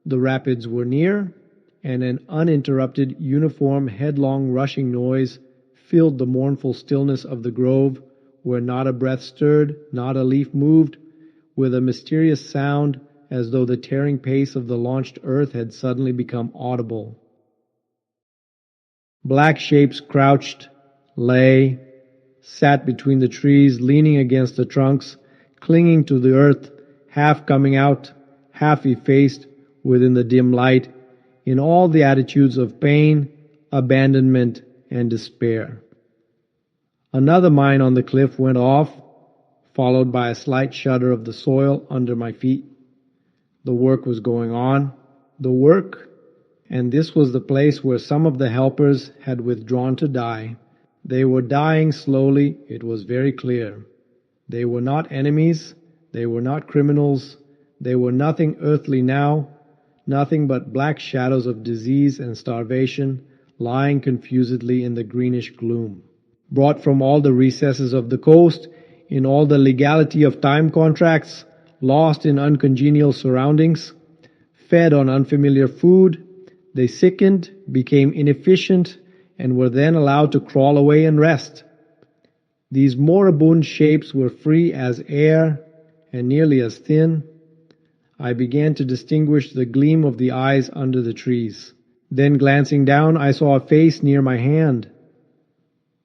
The rapids were near, and an uninterrupted, uniform, headlong, rushing noise filled the mournful stillness of the grove, where not a breath stirred, not a leaf moved, with a mysterious sound as though the tearing pace of the launched earth had suddenly become audible. Black shapes crouched, lay, sat between the trees, leaning against the trunks, clinging to the earth, half coming out, half effaced within the dim light, in all the attitudes of pain, abandonment, and despair. Another mine on the cliff went off, followed by a slight shudder of the soil under my feet. The work was going on. The work, and this was the place where some of the helpers had withdrawn to die. They were dying slowly, it was very clear. They were not enemies, they were not criminals, they were nothing earthly now, nothing but black shadows of disease and starvation lying confusedly in the greenish gloom. Brought from all the recesses of the coast, in all the legality of time contracts, lost in uncongenial surroundings, fed on unfamiliar food, they sickened, became inefficient, and were then allowed to crawl away and rest. These moribund shapes were free as air and nearly as thin. I began to distinguish the gleam of the eyes under the trees. Then glancing down, I saw a face near my hand.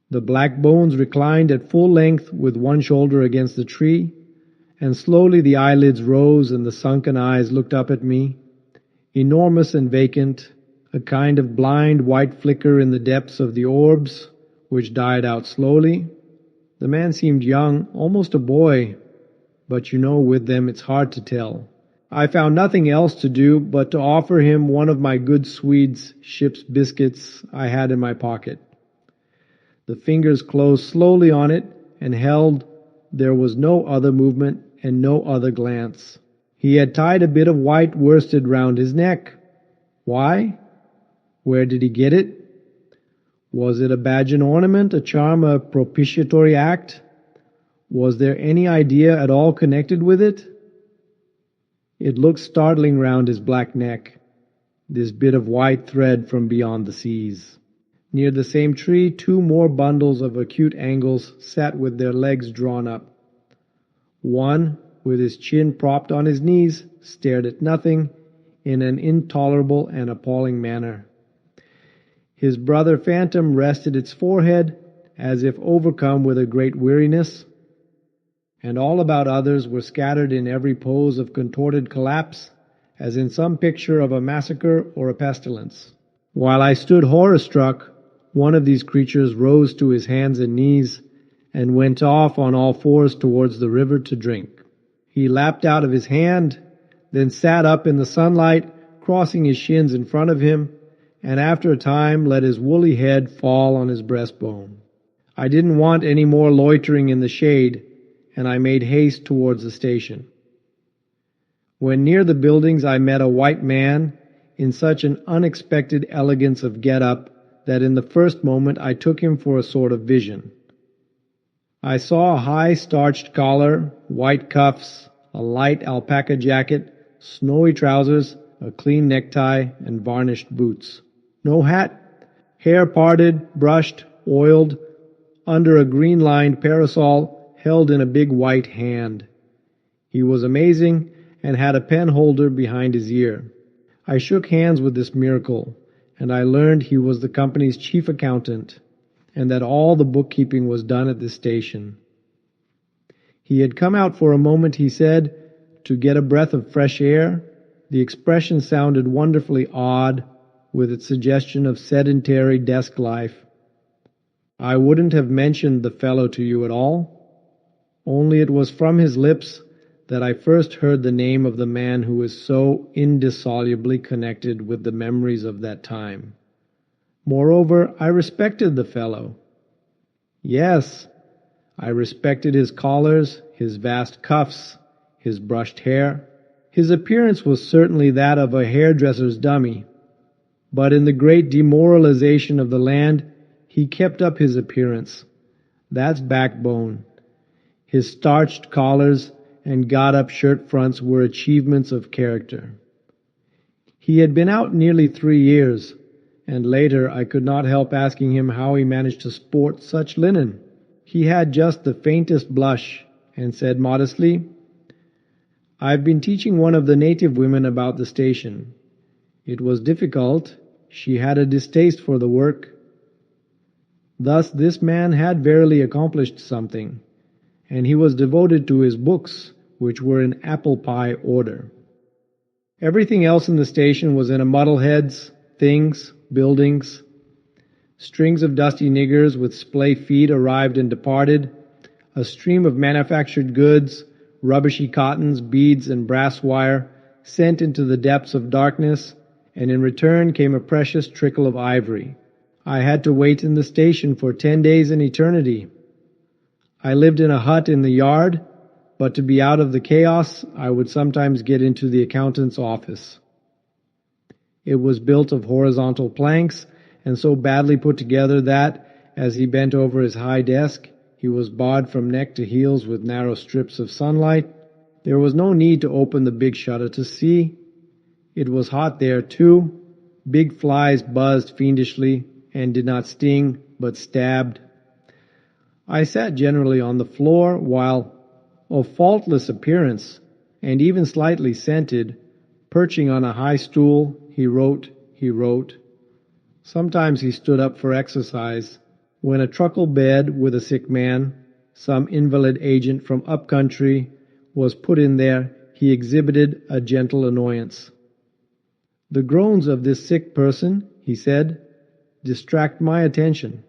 The black bones reclined at full length with one shoulder against the tree, and slowly the eyelids rose and the sunken eyes looked up at me, enormous and vacant, a kind of blind white flicker in the depths of the orbs, which died out slowly. The man seemed young, almost a boy, but you know with them it's hard to tell. I found nothing else to do but to offer him one of my good Swede's ship's biscuits I had in my pocket. The fingers closed slowly on it and held. There was no other movement and no other glance. He had tied a bit of white worsted round his neck. Why? Where did he get it? Was it a badge and ornament, a charm, a propitiatory act? Was there any idea at all connected with it? It looked startling round his black neck, this bit of white thread from beyond the seas. Near the same tree, 2 more bundles of acute angles sat with their legs drawn up. One, with his chin propped on his knees, stared at nothing in an intolerable and appalling manner. His brother phantom rested its forehead as if overcome with a great weariness, and all about others were scattered in every pose of contorted collapse, as in some picture of a massacre or a pestilence. While I stood horror-struck, one of these creatures rose to his hands and knees and went off on all fours towards the river to drink. He lapped out of his hand, then sat up in the sunlight, crossing his shins in front of him, and after a time let his woolly head fall on his breastbone. I didn't want any more loitering in the shade, and I made haste towards the station. When near the buildings I met a white man in such an unexpected elegance of get-up that in the first moment I took him for a sort of vision. I saw a high starched collar, white cuffs, a light alpaca jacket, snowy trousers, a clean necktie, and varnished boots. No hat, hair parted, brushed, oiled, under a green-lined parasol held in a big white hand. He was amazing and had a pen holder behind his ear. I shook hands with this miracle, and I learned he was the company's chief accountant, and that all the bookkeeping was done at this station. He had come out for a moment, he said, to get a breath of fresh air. The expression sounded wonderfully odd, with its suggestion of sedentary desk life. I wouldn't have mentioned the fellow to you at all, only it was from his lips that I first heard the name of the man who was so indissolubly connected with the memories of that time. Moreover, I respected the fellow. Yes, I respected his collars, his vast cuffs, his brushed hair. His appearance was certainly that of a hairdresser's dummy, but in the great demoralization of the land, he kept up his appearance. That's backbone. His starched collars and got-up shirt fronts were achievements of character. He had been out nearly 3 years, and later I could not help asking him how he managed to sport such linen. He had just the faintest blush, and said modestly, "I've been teaching one of the native women about the station. It was difficult. She had a distaste for the work." Thus this man had verily accomplished something, and he was devoted to his books, which were in apple pie order. Everything else in the station was in a muddle: heads, things, buildings. Strings of dusty niggers with splay feet arrived and departed, a stream of manufactured goods, rubbishy cottons, beads, and brass wire sent into the depths of darkness, and in return came a precious trickle of ivory. I had to wait in the station for 10 days an eternity. I lived in a hut in the yard, but to be out of the chaos, I would sometimes get into the accountant's office. It was built of horizontal planks, and so badly put together that, as he bent over his high desk, he was barred from neck to heels with narrow strips of sunlight. There was no need to open the big shutter to see. It was hot there, too. Big flies buzzed fiendishly, and did not sting, but stabbed. I sat generally on the floor, while, of faultless appearance, and even slightly scented, perching on a high stool, he wrote. Sometimes he stood up for exercise. When a truckle bed with a sick man, some invalid agent from up country, was put in there, he exhibited a gentle annoyance. "The groans of this sick person," he said, "distract my attention,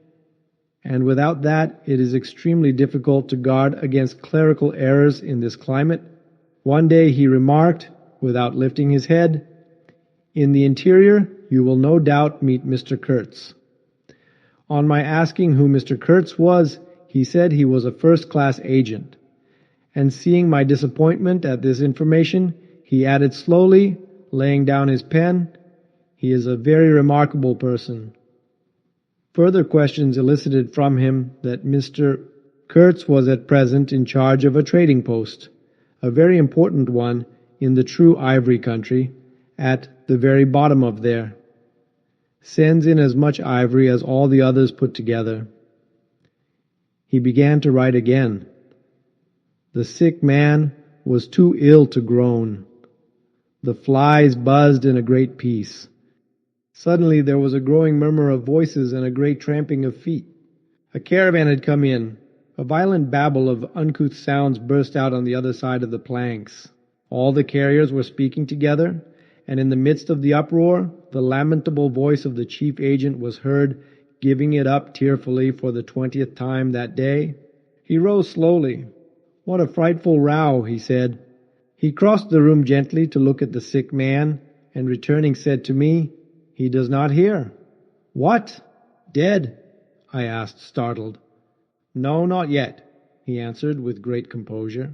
and without that it is extremely difficult to guard against clerical errors in this climate." One day he remarked, without lifting his head, "In the interior you will no doubt meet Mr. Kurtz." On my asking who Mr. Kurtz was, he said he was a first-class agent, and seeing my disappointment at this information, he added slowly, laying down his pen, "He is a very remarkable person." Further questions elicited from him that Mr. Kurtz was at present in charge of a trading post, a very important one in the true ivory country, at the very bottom of there. Sends in as much ivory as all the others put together. He began to write again. The sick man was too ill to groan. The flies buzzed in a great peace. Suddenly there was a growing murmur of voices and a great tramping of feet. A caravan had come in. A violent babble of uncouth sounds burst out on the other side of the planks. All the carriers were speaking together, and in the midst of the uproar, the lamentable voice of the chief agent was heard giving it up tearfully for the 20th time that day. He rose slowly. "What a frightful row," he said. He crossed the room gently to look at the sick man, and returning said to me, "He does not hear." "What? Dead?" I asked, startled. "No, not yet," he answered with great composure.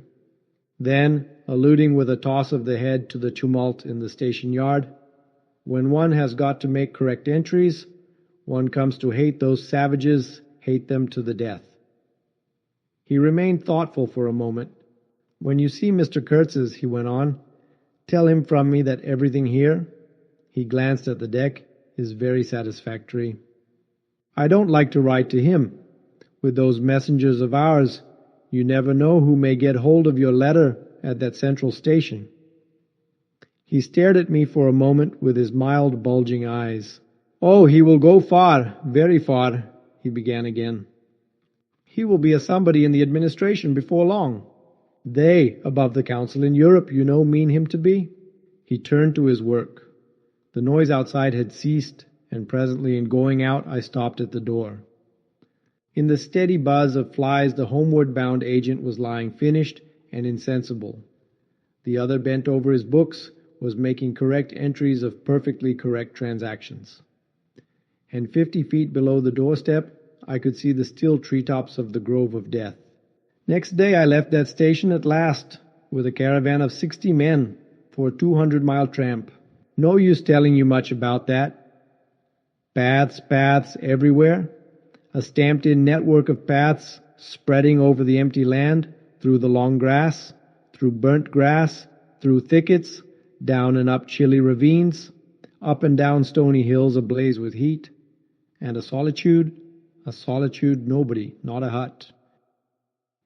Then, alluding with a toss of the head to the tumult in the station yard, "When one has got to make correct entries, one comes to hate those savages, hate them to the death." He remained thoughtful for a moment. "When you see Mr. Kurtz's," he went on, "tell him from me that everything here," he glanced at the deck, "is very satisfactory. I don't like to write to him. With those messengers of ours, you never know who may get hold of your letter at that central station." He stared at me for a moment with his mild, bulging eyes. "Oh, he will go far, very far," he began again. "He will be a somebody in the administration before long. They, above the council in Europe, you know, mean him to be." He turned to his work. The noise outside had ceased, and presently in going out I stopped at the door. In the steady buzz of flies the homeward-bound agent was lying finished and insensible. The other, bent over his books, was making correct entries of perfectly correct transactions. And 50 feet below the doorstep I could see the still treetops of the Grove of Death. Next day I left that station at last, with a caravan of 60 men, for a 200-mile tramp. No use telling you much about that. Paths everywhere. A stamped-in network of paths spreading over the empty land, through the long grass, through burnt grass, through thickets, down and up chilly ravines, up and down stony hills ablaze with heat, and a solitude nobody, not a hut.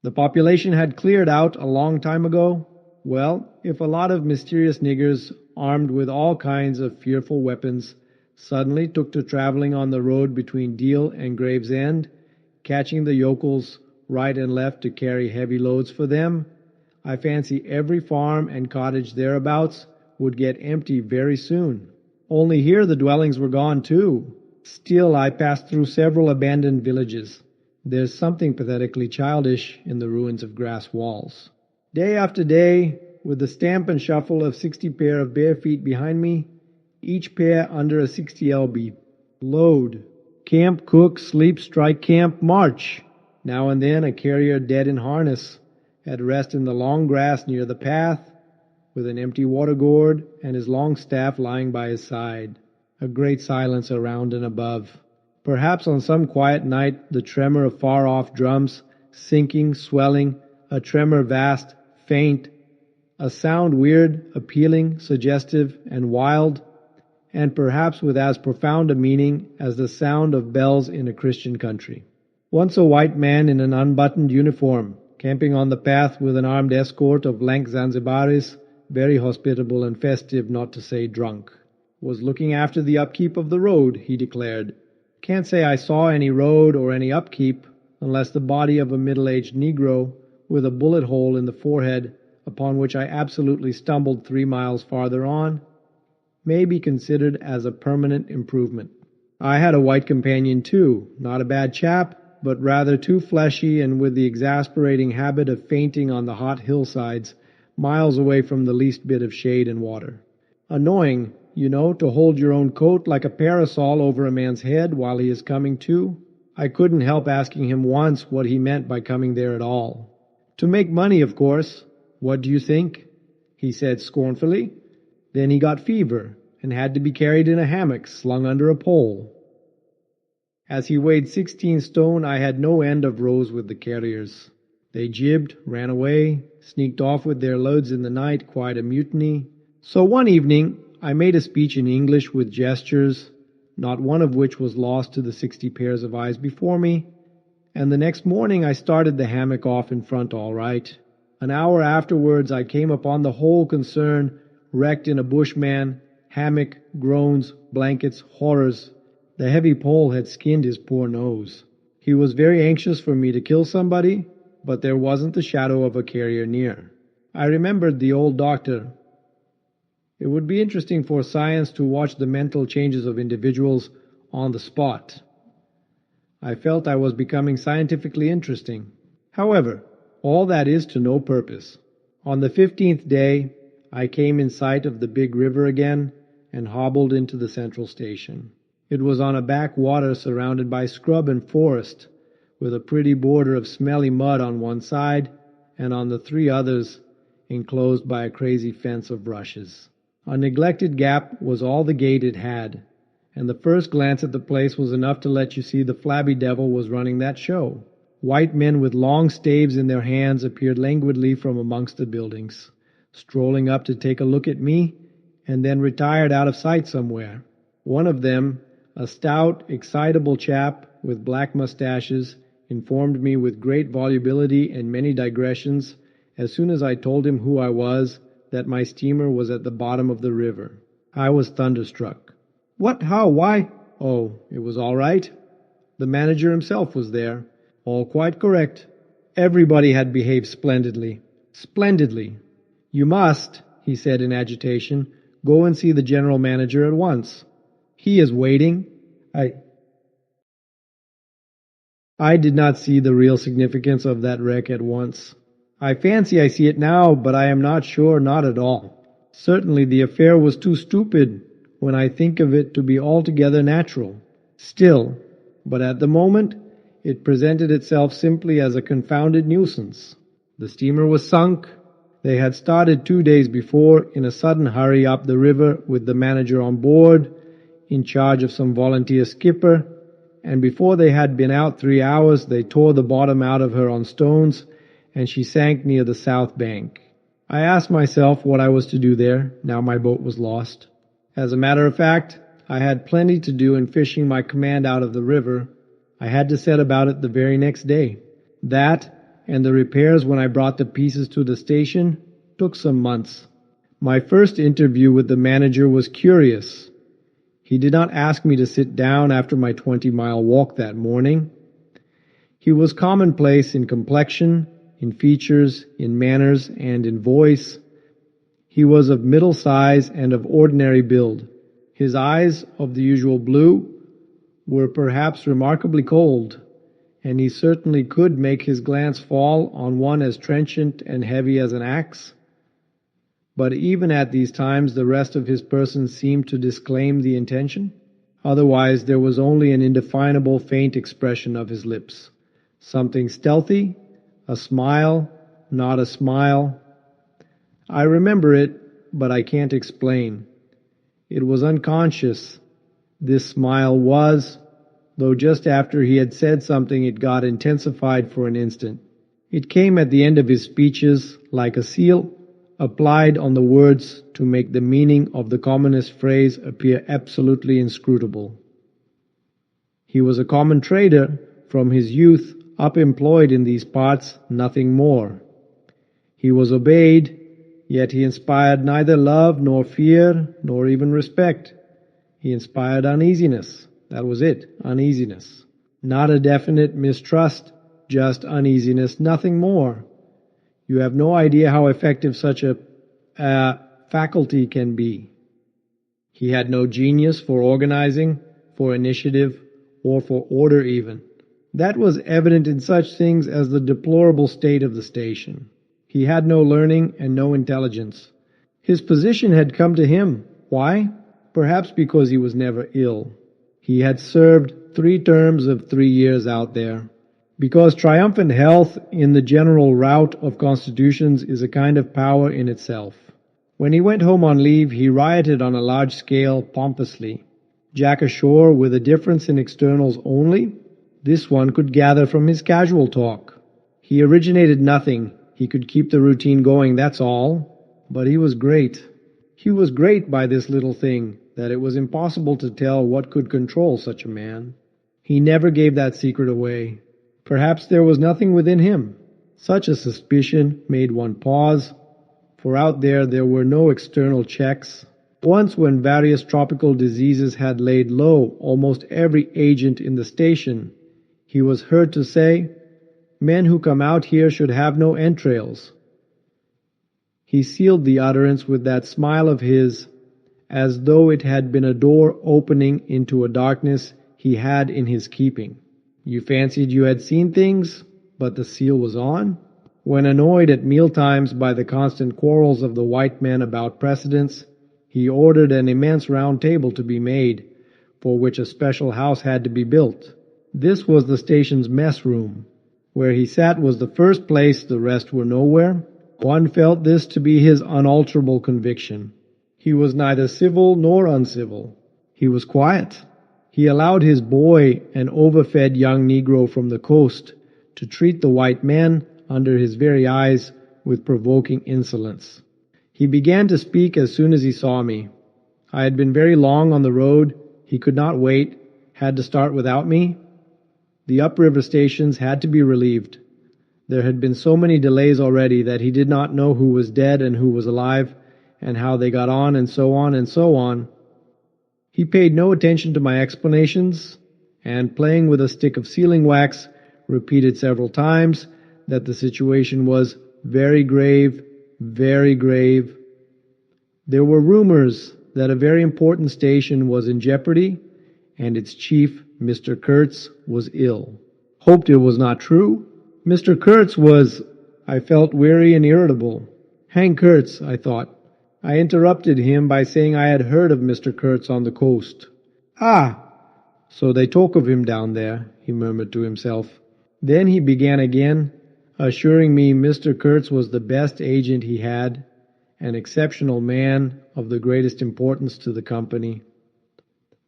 The population had cleared out a long time ago. Well, if a lot of mysterious niggers, armed with all kinds of fearful weapons, suddenly took to traveling on the road between Deal and Gravesend, catching the yokels right and left to carry heavy loads for them, I fancy every farm and cottage thereabouts would get empty very soon. Only here the dwellings were gone too. Still, I passed through several abandoned villages. There's something pathetically childish in the ruins of grass walls. Day after day, with the stamp and shuffle of 60 pair of bare feet behind me, each pair under a 60 lb. Load. Camp, cook, sleep, strike camp, march. Now and then a carrier dead in harness, at rest in the long grass near the path, with an empty water gourd and his long staff lying by his side. A great silence around and above. Perhaps on some quiet night the tremor of far-off drums, sinking, swelling, a tremor vast, faint, a sound weird, appealing, suggestive, and wild, and perhaps with as profound a meaning as the sound of bells in a Christian country. Once a white man in an unbuttoned uniform, camping on the path with an armed escort of lank Zanzibaris, very hospitable and festive, not to say drunk, was looking after the upkeep of the road, he declared. Can't say I saw any road or any upkeep, unless the body of a middle-aged Negro with a bullet hole in the forehead, upon which I absolutely stumbled 3 miles farther on, may be considered as a permanent improvement. I had a white companion too, not a bad chap, but rather too fleshy and with the exasperating habit of fainting on the hot hillsides, miles away from the least bit of shade and water. Annoying, you know, to hold your own coat like a parasol over a man's head while he is coming to. I couldn't help asking him once what he meant by coming there at all. To make money, of course. What do you think? He said scornfully. Then he got fever and had to be carried in a hammock slung under a pole. As he weighed 16 stone, I had no end of rows with the carriers. They jibbed, ran away, sneaked off with their loads in the night, quite a mutiny. So one evening, I made a speech in English with gestures, not one of which was lost to the 60 pairs of eyes before me, and the next morning I started the hammock off in front all right. An hour afterwards I came upon the whole concern wrecked in a bushman, hammock, groans, blankets, horrors. The heavy pole had skinned his poor nose. He was very anxious for me to kill somebody, but there wasn't the shadow of a carrier near. I remembered the old doctor. It would be interesting for science to watch the mental changes of individuals on the spot. I felt I was becoming scientifically interesting. However, all that is to no purpose. On the 15th day, I came in sight of the big river again and hobbled into the central station. It was on a backwater surrounded by scrub and forest, with a pretty border of smelly mud on one side, and on the 3 others enclosed by a crazy fence of rushes. A neglected gap was all the gate it had, and the first glance at the place was enough to let you see the flabby devil was running that show. White men with long staves in their hands appeared languidly from amongst the buildings, strolling up to take a look at me, and then retired out of sight somewhere. One of them, a stout, excitable chap with black mustaches, informed me with great volubility and many digressions, as soon as I told him who I was, that my steamer was at the bottom of the river. I was thunderstruck. What? How? Why? Oh, it was all right. The manager himself was there. All quite correct. Everybody had behaved splendidly. Splendidly. You must, he said in agitation, go and see the general manager at once. He is waiting. I did not see the real significance of that wreck at once. I fancy I see it now, but I am not sure, not at all. Certainly the affair was too stupid, when I think of it, to be altogether natural. Still, but at the moment, it presented itself simply as a confounded nuisance. The steamer was sunk. They had started 2 days before in a sudden hurry up the river with the manager on board, in charge of some volunteer skipper, and before they had been out 3 hours, they tore the bottom out of her on stones, and she sank near the south bank. I asked myself what I was to do there, now my boat was lost. As a matter of fact, I had plenty to do in fishing my command out of the river. I had to set about it the very next day. That, and the repairs when I brought the pieces to the station, took some months. My first interview with the manager was curious. He did not ask me to sit down after my 20-mile walk that morning. He was commonplace in complexion, in features, in manners, and in voice. He was of middle size and of ordinary build. His eyes, of the usual blue, were perhaps remarkably cold, and he certainly could make his glance fall on one as trenchant and heavy as an axe. But even at these times the rest of his person seemed to disclaim the intention. Otherwise there was only an indefinable faint expression of his lips. Something stealthy, a smile, not a smile. I remember it, but I can't explain. It was unconscious. This smile was, though just after he had said something it got intensified for an instant. It came at the end of his speeches, like a seal applied on the words to make the meaning of the commonest phrase appear absolutely inscrutable. He was a common trader, from his youth up employed in these parts, nothing more. He was obeyed, yet he inspired neither love nor fear nor even respect. He inspired uneasiness. That was it, uneasiness. Not a definite mistrust, just uneasiness, nothing more. You have no idea how effective such a faculty can be. He had no genius for organizing, for initiative, or for order even. That was evident in such things as the deplorable state of the station. He had no learning and no intelligence. His position had come to him. Why? Perhaps because he was never ill. He had served 3 terms of 3 years out there. Because triumphant health in the general rout of constitutions is a kind of power in itself. When he went home on leave, he rioted on a large scale pompously. Jack ashore with a difference in externals only? This one could gather from his casual talk. He originated nothing. He could keep the routine going, that's all. But he was great. He was great by this little thing, that it was impossible to tell what could control such a man. He never gave that secret away. Perhaps there was nothing within him. Such a suspicion made one pause, for out there were no external checks. Once, when various tropical diseases had laid low almost every agent in the station, he was heard to say, "Men who come out here should have no entrails." He sealed the utterance with that smile of his, as though it had been a door opening into a darkness he had in his keeping. You fancied you had seen things, but the seal was on? When annoyed at mealtimes by the constant quarrels of the white men about precedence, he ordered an immense round table to be made, for which a special house had to be built. This was the station's mess room. Where he sat was the first place, the rest were nowhere. One felt this to be his unalterable conviction. He was neither civil nor uncivil. He was quiet. He allowed his boy, an overfed young Negro from the coast, to treat the white men under his very eyes with provoking insolence. He began to speak as soon as he saw me. I had been very long on the road. He could not wait, had to start without me. The upriver stations had to be relieved. There had been so many delays already that he did not know who was dead and who was alive, and how they got on, and so on, and so on. He paid no attention to my explanations, and playing with a stick of sealing wax, repeated several times that the situation was very grave, very grave. There were rumors that a very important station was in jeopardy, and its chief, Mr. Kurtz, was ill. Hoped it was not true. Mr. Kurtz was, I felt weary and irritable. Hang Kurtz, I thought. I interrupted him by saying I had heard of Mr. Kurtz on the coast. Ah, so they talk of him down there, he murmured to himself. Then he began again, assuring me Mr. Kurtz was the best agent he had, an exceptional man of the greatest importance to the company.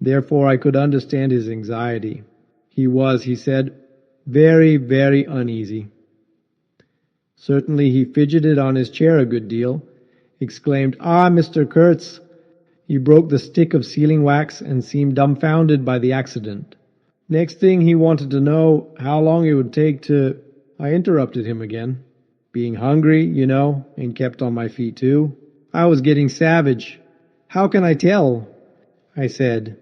Therefore I could understand his anxiety. He was, he said, very, very uneasy. Certainly he fidgeted on his chair a good deal, exclaimed, "Ah, Mr. Kurtz!" He broke the stick of sealing wax and seemed dumbfounded by the accident. Next thing he wanted to know how long it would take to... I interrupted him again. Being hungry, you know, and kept on my feet too. I was getting savage. "How can I tell?" I said.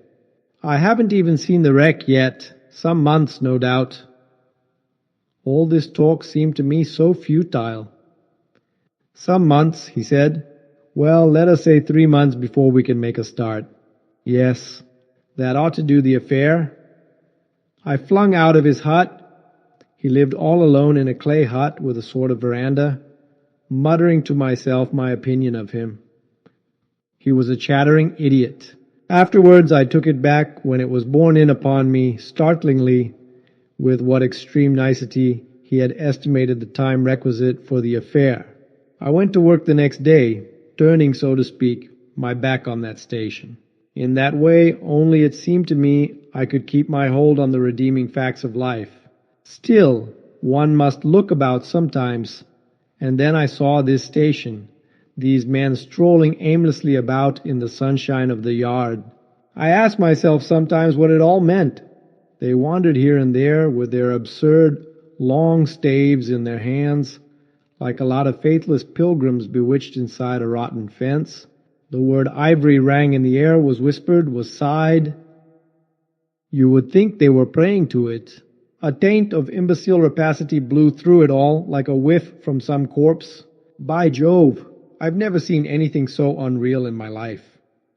"I haven't even seen the wreck yet. Some months, no doubt." All this talk seemed to me so futile. "Some months," he said. "Well, let us say 3 months before we can make a start." Yes, that ought to do the affair. I flung out of his hut. He lived all alone in a clay hut with a sort of veranda, muttering to myself my opinion of him. He was a chattering idiot. Afterwards I took it back when it was borne in upon me startlingly with what extreme nicety he had estimated the time requisite for the affair. I went to work the next day, turning, so to speak, my back on that station. In that way only it seemed to me I could keep my hold on the redeeming facts of life. Still, one must look about sometimes, and then I saw this station, these men strolling aimlessly about in the sunshine of the yard. I asked myself sometimes what it all meant. They wandered here and there with their absurd, long staves in their hands, like a lot of faithless pilgrims bewitched inside a rotten fence. The word ivory rang in the air, was whispered, was sighed. You would think they were praying to it. A taint of imbecile rapacity blew through it all like a whiff from some corpse. By Jove, I've never seen anything so unreal in my life.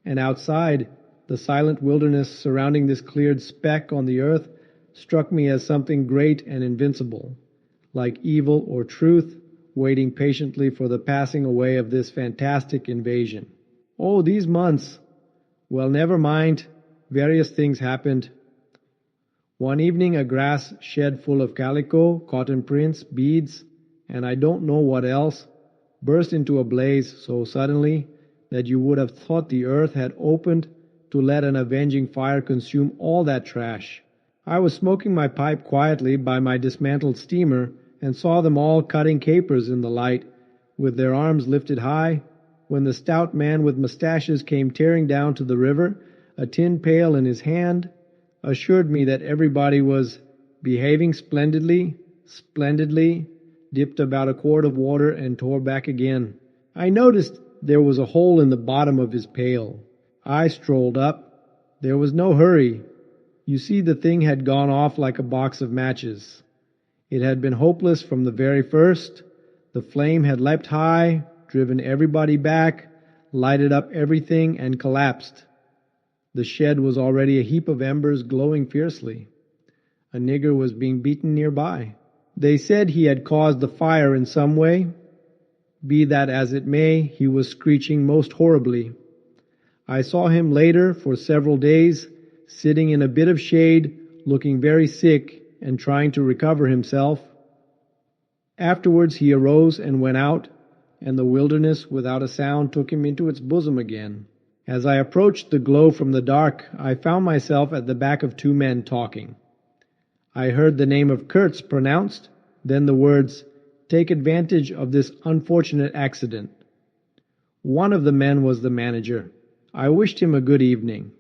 And outside, the silent wilderness surrounding this cleared speck on the earth struck me as something great and invincible, like evil or truth, waiting patiently for the passing away of this fantastic invasion. Oh, these months! Well, never mind. Various things happened. One evening a grass shed full of calico, cotton prints, beads, and I don't know what else, burst into a blaze so suddenly that you would have thought the earth had opened to let an avenging fire consume all that trash. I was smoking my pipe quietly by my dismantled steamer and saw them all cutting capers in the light, with their arms lifted high, when the stout man with mustaches came tearing down to the river, a tin pail in his hand, assured me that everybody was behaving splendidly, dipped about a quart of water and tore back again. I noticed there was a hole in the bottom of his pail. I strolled up. There was no hurry. You see, the thing had gone off like a box of matches. It had been hopeless from the very first. The flame had leapt high, driven everybody back, lighted up everything, and collapsed. The shed was already a heap of embers glowing fiercely. A nigger was being beaten nearby. They said he had caused the fire in some way. Be that as it may, he was screeching most horribly. I saw him later for several days, sitting in a bit of shade, looking very sick and trying to recover himself. Afterwards he arose and went out, and the wilderness without a sound took him into its bosom again. As I approached the glow from the dark, I found myself at the back of two men talking. I heard the name of Kurtz pronounced, then the words, "Take advantage of this unfortunate accident." One of the men was the manager. I wished him a good evening.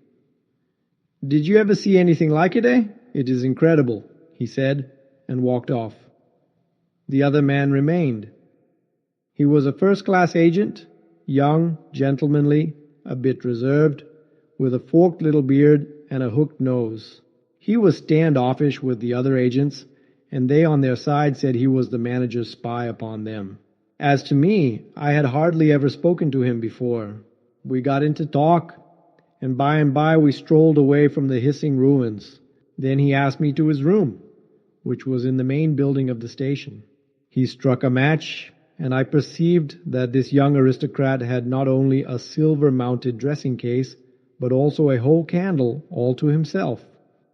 "Did you ever see anything like it, eh? It is incredible," he said, and walked off. The other man remained. He was a first-class agent, young, gentlemanly, a bit reserved, with a forked little beard and a hooked nose. He was standoffish with the other agents, and they on their side said he was the manager's spy upon them. As to me, I had hardly ever spoken to him before. We got into talk, and by we strolled away from the hissing ruins. Then he asked me to his room, which was in the main building of the station. He struck a match, and I perceived that this young aristocrat had not only a silver-mounted dressing case, but also a whole candle all to himself.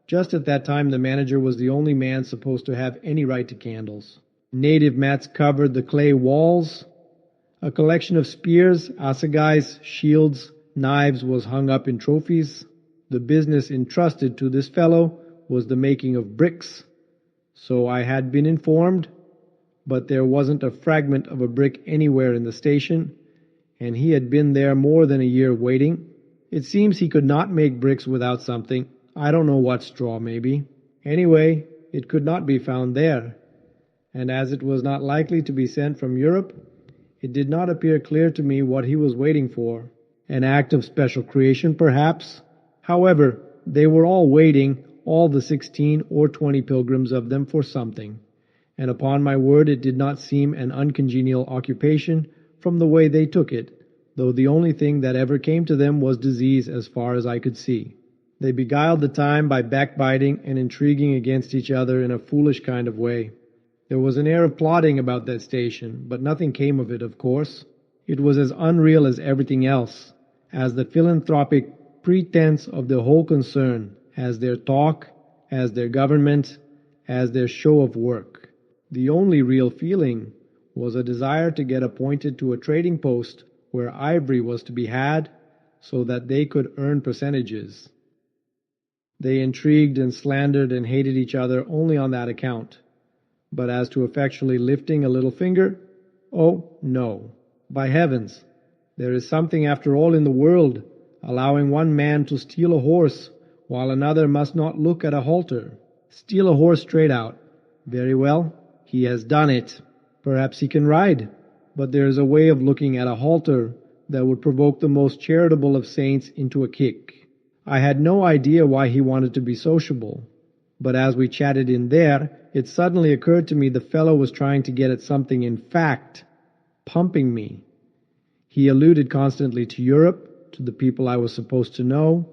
Just at that time the manager was the only man supposed to have any right to candles. Native mats covered the clay walls. A collection of spears, assegais, shields, knives was hung up in trophies. The business entrusted to this fellow was the making of bricks. So I had been informed, but there wasn't a fragment of a brick anywhere in the station, and he had been there more than a year waiting. It seems he could not make bricks without something. I don't know what straw, maybe. Anyway, it could not be found there, and as it was not likely to be sent from Europe, it did not appear clear to me what he was waiting for. An act of special creation, perhaps. However, they were all waiting, all the 16 or 20 pilgrims of them, for something, and upon my word it did not seem an uncongenial occupation from the way they took it, though the only thing that ever came to them was disease as far as I could see. They beguiled the time by backbiting and intriguing against each other in a foolish kind of way. There was an air of plotting about that station, but nothing came of it, of course. It was as unreal as everything else, as the philanthropic pretense of the whole concern, as their talk, as their government, as their show of work. The only real feeling was a desire to get appointed to a trading post where ivory was to be had so that they could earn percentages. They intrigued and slandered and hated each other only on that account. But as to effectually lifting a little finger, oh, no. By heavens, there is something after all in the world, allowing one man to steal a horse while another must not look at a halter. Steal a horse straight out. Very well, he has done it. Perhaps he can ride, but there is a way of looking at a halter that would provoke the most charitable of saints into a kick. I had no idea why he wanted to be sociable, but as we chatted in there, it suddenly occurred to me the fellow was trying to get at something in fact, pumping me. He alluded constantly to Europe, to the people I was supposed to know,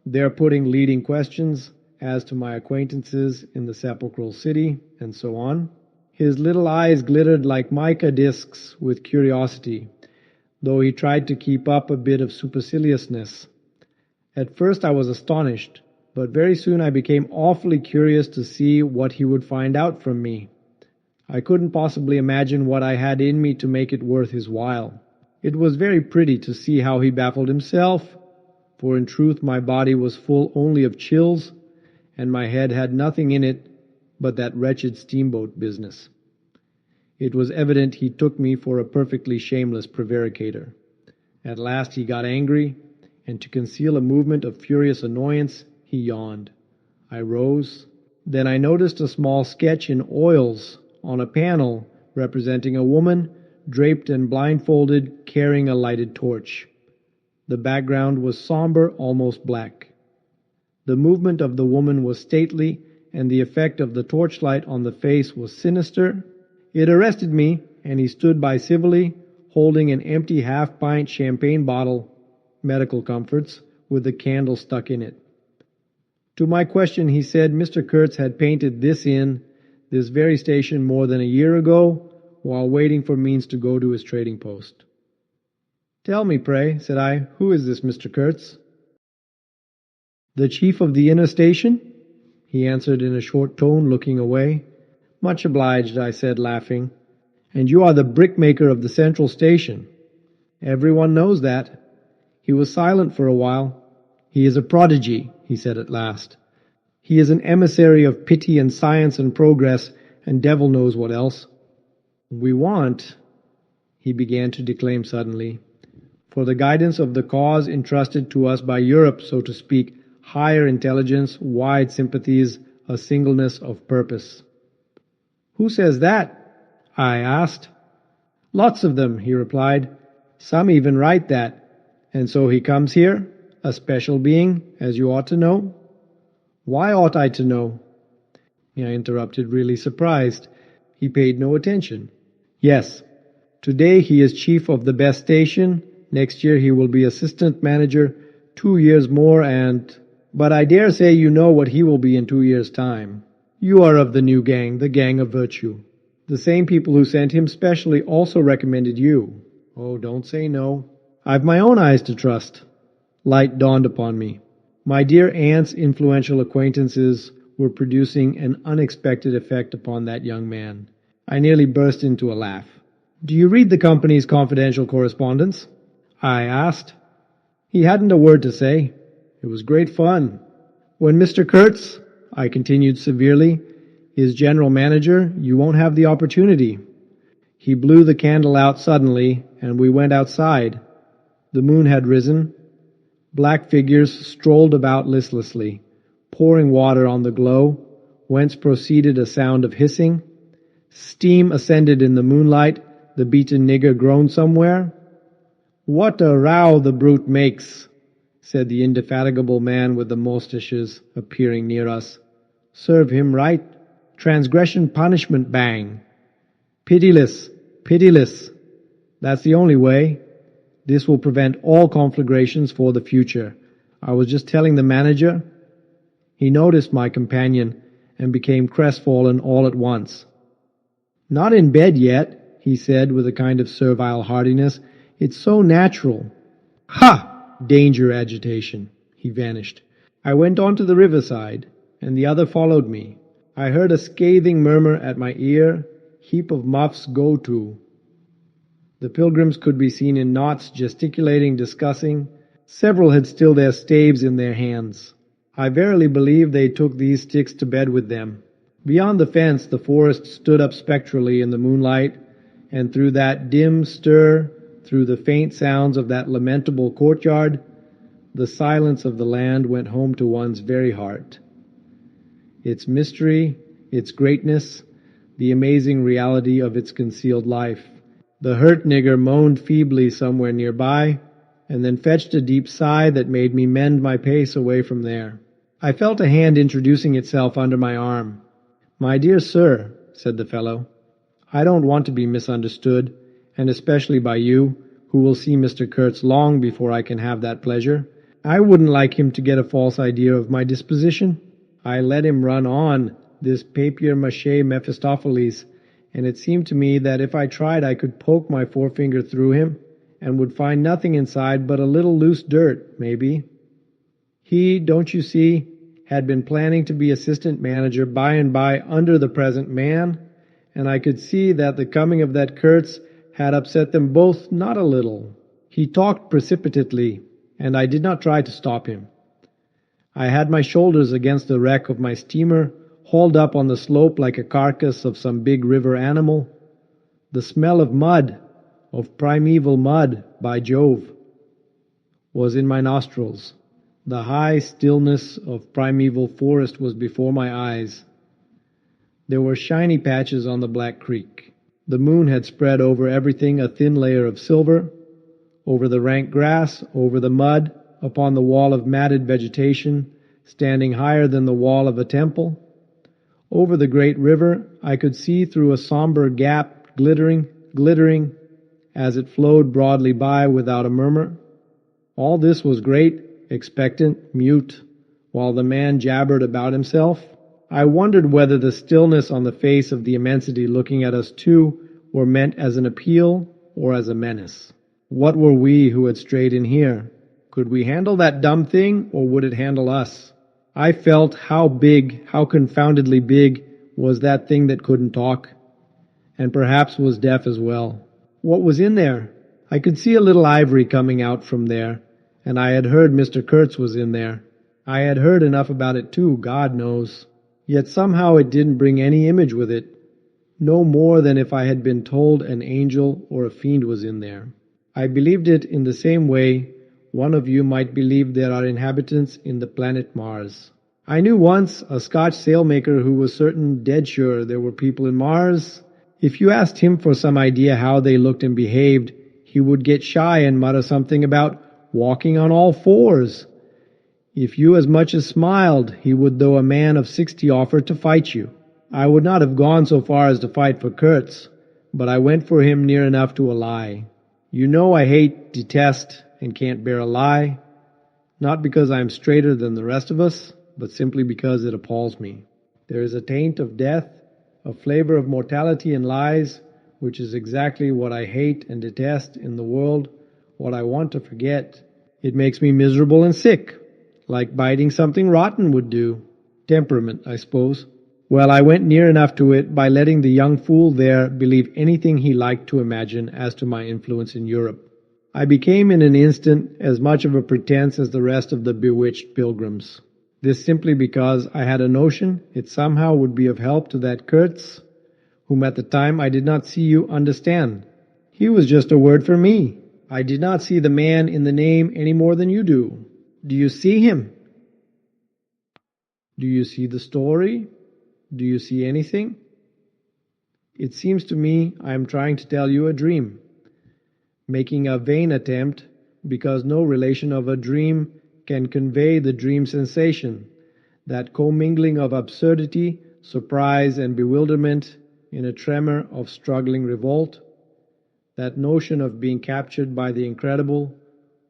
there putting leading questions as to my acquaintances in the sepulchral city, and so on. His little eyes glittered like mica discs with curiosity, though he tried to keep up a bit of superciliousness. At first I was astonished, but very soon I became awfully curious to see what he would find out from me. I couldn't possibly imagine what I had in me to make it worth his while. It was very pretty to see how he baffled himself, for in truth my body was full only of chills, and my head had nothing in it but that wretched steamboat business. It was evident he took me for a perfectly shameless prevaricator. At last he got angry, and to conceal a movement of furious annoyance, he yawned. I rose. Then I noticed a small sketch in oils on a panel representing a woman draped and blindfolded, carrying a lighted torch. The background was somber, almost black. The movement of the woman was stately, and the effect of the torchlight on the face was sinister. It arrested me, and he stood by civilly, holding an empty half-pint champagne bottle, medical comforts, with a candle stuck in it. To my question, he said Mr. Kurtz had painted this very station more than a year ago, while waiting for means to go to his trading post. Tell me, pray, said I, who is this Mr. Kurtz? The chief of the inner station, he answered in a short tone, looking away. Much obliged, I said, laughing. And you are the brickmaker of the central station. Everyone knows that. He was silent for a while. He is a prodigy, he said at last. He is an emissary of pity and science and progress, and devil knows what else. We want, he began to declaim suddenly, for the guidance of the cause entrusted to us by Europe, so to speak, higher intelligence, wide sympathies, a singleness of purpose. Who says that? I asked. Lots of them, he replied. Some even write that. And so he comes here, a special being, as you ought to know. Why ought I to know? I interrupted, really surprised. He paid no attention. Yes, today he is chief of the best station. Next year he will be assistant manager, 2 years more, but I dare say you know what he will be in 2 years' time. You are of the new gang, the gang of virtue. The same people who sent him specially also recommended you. Oh, don't say no. I've my own eyes to trust. Light dawned upon me. My dear aunt's influential acquaintances were producing an unexpected effect upon that young man. I nearly burst into a laugh. Do you read the company's confidential correspondence? I asked. He hadn't a word to say. It was great fun. When Mr. Kurtz, I continued severely, is general manager, you won't have the opportunity. He blew the candle out suddenly, and we went outside. The moon had risen. Black figures strolled about listlessly, pouring water on the glow, whence proceeded a sound of hissing. Steam ascended in the moonlight. The beaten nigger groaned somewhere. What a row the brute makes, said the indefatigable man with the moustaches, appearing near us. Serve him right. Transgression, punishment, bang. Pitiless, pitiless. That's the only way. This will prevent all conflagrations for the future. I was just telling the manager. He noticed my companion and became crestfallen all at once. Not in bed yet, he said with a kind of servile heartiness. It's so natural. Ha! Danger, agitation. He vanished. I went on to the riverside, and the other followed me. I heard a scathing murmur at my ear. Heap of muffs, go to. The pilgrims could be seen in knots, gesticulating, discussing. Several had still their staves in their hands. I verily believe they took these sticks to bed with them. Beyond the fence, the forest stood up spectrally in the moonlight, and through that dim stir, through the faint sounds of that lamentable courtyard, the silence of the land went home to one's very heart. Its mystery, its greatness, the amazing reality of its concealed life. The hurt nigger moaned feebly somewhere nearby, and then fetched a deep sigh that made me mend my pace away from there. I felt a hand introducing itself under my arm. My dear sir, said the fellow, I don't want to be misunderstood, and especially by you, who will see Mr. Kurtz long before I can have that pleasure. I wouldn't like him to get a false idea of my disposition. I let him run on, this papier-mâché Mephistopheles, and it seemed to me that if I tried I could poke my forefinger through him, and would find nothing inside but a little loose dirt, maybe. He, don't you see, had been planning to be assistant manager by and by under the present man, and I could see that the coming of that Kurtz had upset them both not a little. He talked precipitately, and I did not try to stop him. I had my shoulders against the wreck of my steamer, hauled up on the slope like a carcass of some big river animal. The smell of mud, of primeval mud, by Jove, was in my nostrils. The high stillness of primeval forest was before my eyes. There were shiny patches on the black creek. The moon had spread over everything a thin layer of silver, over the rank grass, over the mud, upon the wall of matted vegetation, standing higher than the wall of a temple. Over the great river, I could see through a somber gap, glittering, as it flowed broadly by without a murmur. All this was great, expectant, mute, while the man jabbered about himself. I wondered whether the stillness on the face of the immensity looking at us two were meant as an appeal or as a menace. What were we who had strayed in here? Could we handle that dumb thing, or would it handle us? I felt how big, how confoundedly big, was that thing that couldn't talk, and perhaps was deaf as well. What was in there? I could see a little ivory coming out from there, and I had heard Mr. Kurtz was in there. I had heard enough about it too, God knows. Yet somehow it didn't bring any image with it, no more than if I had been told an angel or a fiend was in there. I believed it in the same way one of you might believe there are inhabitants in the planet Mars. I knew once a Scotch sailmaker who was certain dead sure there were people in Mars. If you asked him for some idea how they looked and behaved, he would get shy and mutter something about walking on all fours. If you as much as smiled, he would, though a man of 60, offer to fight you. I would not have gone so far as to fight for Kurtz, but I went for him near enough to a lie. You know I hate, detest, and can't bear a lie, not because I am straighter than the rest of us, but simply because it appalls me. There is a taint of death, a flavor of mortality in lies, which is exactly what I hate and detest in the world, what I want to forget. It makes me miserable and sick, like biting something rotten would do. Temperament, I suppose. Well, I went near enough to it by letting the young fool there believe anything he liked to imagine as to my influence in Europe. I became in an instant as much of a pretense as the rest of the bewitched pilgrims. This simply because I had a notion it somehow would be of help to that Kurtz, whom at the time I did not see you understand. He was just a word for me. I did not see the man in the name any more than you do. Do you see him? Do you see the story? Do you see anything? It seems to me I am trying to tell you a dream, making a vain attempt, because no relation of a dream can convey the dream sensation, that commingling of absurdity, surprise, and bewilderment in a tremor of struggling revolt, that notion of being captured by the incredible,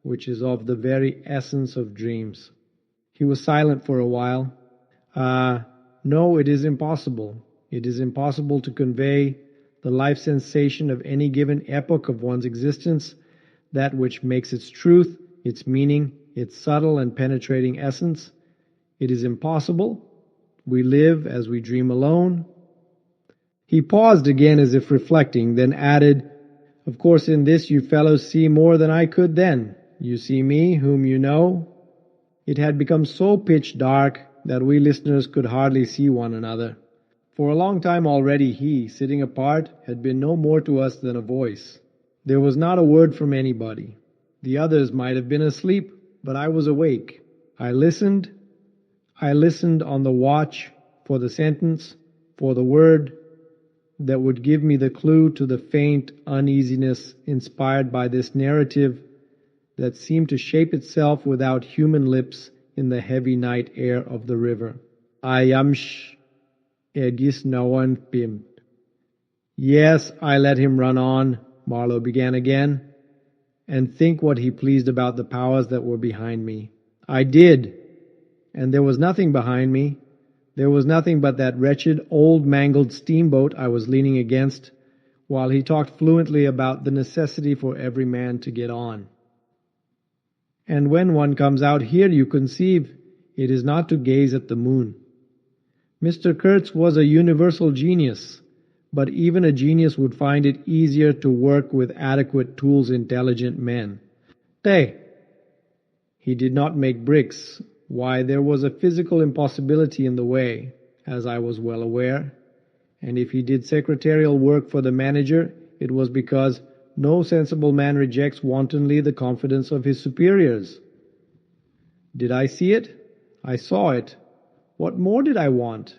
which is of the very essence of dreams. He was silent for a while. No, it is impossible. It is impossible to convey the life sensation of any given epoch of one's existence, that which makes its truth, its meaning, its subtle and penetrating essence. It is impossible. We live as we dream alone. He paused again as if reflecting, then added, "Of course in this you fellows see more than I could then. You see me, whom you know." It had become so pitch dark that we listeners could hardly see one another. For a long time already he, sitting apart, had been no more to us than a voice. There was not a word from anybody. The others might have been asleep, but I was awake. I listened on the watch for the sentence, for the word that would give me the clue to the faint uneasiness inspired by this narrative that seemed to shape itself without human lips in the heavy night air of the river. Ayamsh egis nawan pim. Yes, I let him run on, Marlow began again, and think what he pleased about the powers that were behind me. I did, and there was nothing behind me. There was nothing but that wretched, old, mangled steamboat I was leaning against, while he talked fluently about the necessity for every man to get on. And when one comes out here, you conceive, it is not to gaze at the moon. Mr. Kurtz was a universal genius, but even a genius would find it easier to work with adequate tools intelligent men. Hey, He did not make bricks. Why, there was a physical impossibility in the way, as I was well aware. And if he did secretarial work for the manager, it was because no sensible man rejects wantonly the confidence of his superiors. Did I see it? I saw it. What more did I want?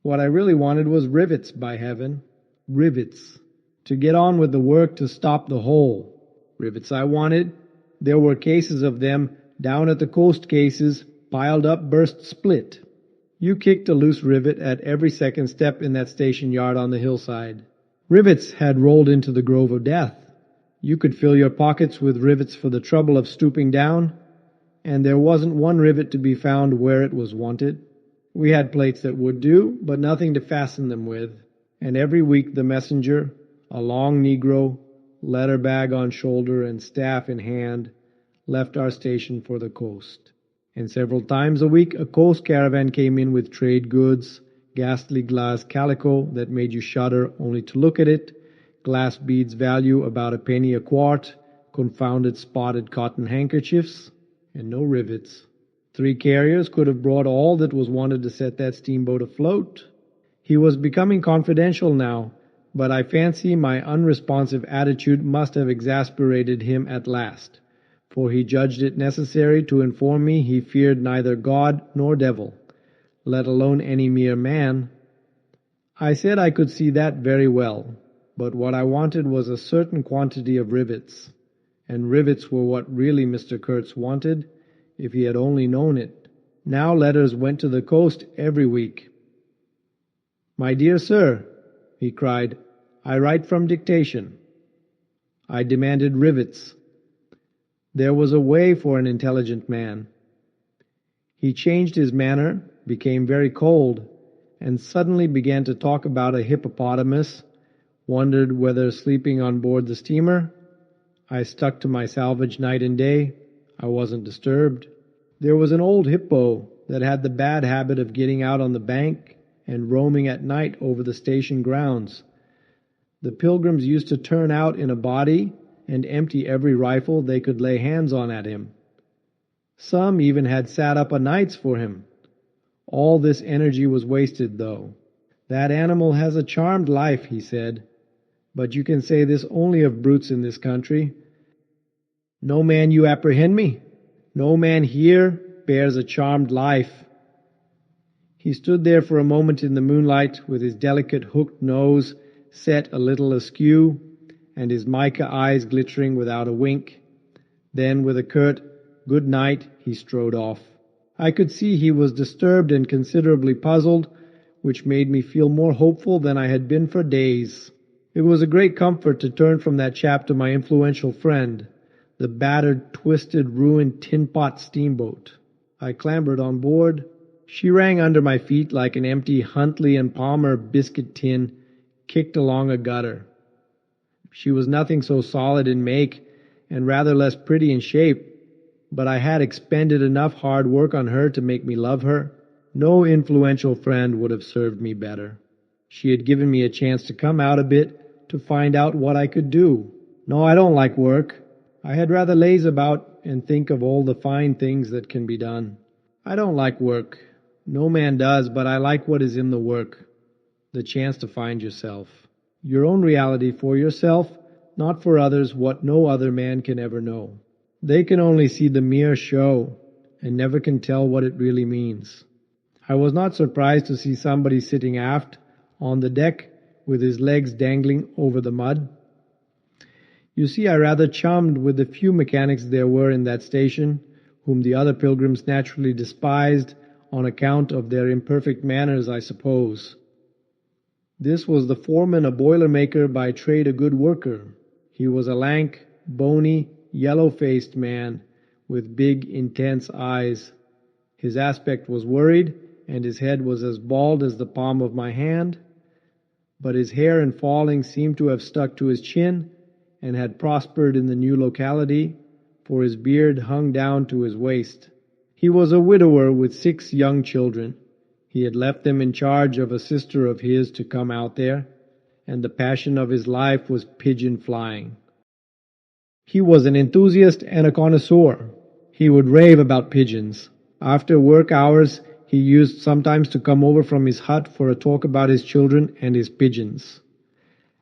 What I really wanted was rivets, by heaven. Rivets. To get on with the work, to stop the hole. Rivets I wanted. There were cases of them down at the coast cases, piled up, burst, split. You kicked a loose rivet at every second step in that station yard on the hillside. Rivets had rolled into the grove of death. You could fill your pockets with rivets for the trouble of stooping down, and there wasn't one rivet to be found where it was wanted. We had plates that would do, but nothing to fasten them with, and every week the messenger, a long Negro, letter bag on shoulder and staff in hand, left our station for the coast. And several times a week a coast caravan came in with trade goods, ghastly glass calico that made you shudder only to look at it, glass beads value about a penny a quart, confounded spotted cotton handkerchiefs, and no rivets. 3 carriers could have brought all that was wanted to set that steamboat afloat. He was becoming confidential now, but I fancy my unresponsive attitude must have exasperated him at last, for he judged it necessary to inform me he feared neither God nor devil, let alone any mere man. I said I could see that very well, but what I wanted was a certain quantity of rivets, and rivets were what really Mr. Kurtz wanted, if he had only known it. Now letters went to the coast every week. "My dear sir," he cried, "I write from dictation." I demanded rivets. There was a way for an intelligent man. He changed his manner, became very cold, and suddenly began to talk about a hippopotamus, wondered whether sleeping on board the steamer. I stuck to my salvage night and day. I wasn't disturbed. There was an old hippo that had the bad habit of getting out on the bank and roaming at night over the station grounds. The pilgrims used to turn out in a body and empty every rifle they could lay hands on at him. Some even had sat up o' nights for him. All this energy was wasted, though. "That animal has a charmed life," he said, "but you can say this only of brutes in this country. No man, you apprehend me? No man here bears a charmed life." He stood there for a moment in the moonlight with his delicate hooked nose set a little askew and his mica eyes glittering without a wink. Then, with a curt "good night," he strode off. I could see he was disturbed and considerably puzzled, which made me feel more hopeful than I had been for days. It was a great comfort to turn from that chap to my influential friend, the battered, twisted, ruined tin-pot steamboat. I clambered on board. She rang under my feet like an empty Huntley and Palmer biscuit tin kicked along a gutter. She was nothing so solid in make, and rather less pretty in shape, but I had expended enough hard work on her to make me love her. No influential friend would have served me better. She had given me a chance to come out a bit, to find out what I could do. No, I don't like work. I had rather laze about and think of all the fine things that can be done. I don't like work. No man does, but I like what is in the work. The chance to find yourself. Your own reality for yourself, not for others what no other man can ever know. They can only see the mere show, and never can tell what it really means. I was not surprised to see somebody sitting aft, on the deck, with his legs dangling over the mud. You see, I rather chummed with the few mechanics there were in that station, whom the other pilgrims naturally despised, on account of their imperfect manners, I suppose. This was the foreman, a boiler-maker, by trade a good worker. He was a lank, bony, yellow-faced man, with big, intense eyes. His aspect was worried, and his head was as bald as the palm of my hand, but his hair in falling seemed to have stuck to his chin, and had prospered in the new locality, for his beard hung down to his waist. He was a widower with 6 young children. He had left them in charge of a sister of his to come out there, and the passion of his life was pigeon flying. He was an enthusiast and a connoisseur. He would rave about pigeons. After work hours, he used sometimes to come over from his hut for a talk about his children and his pigeons.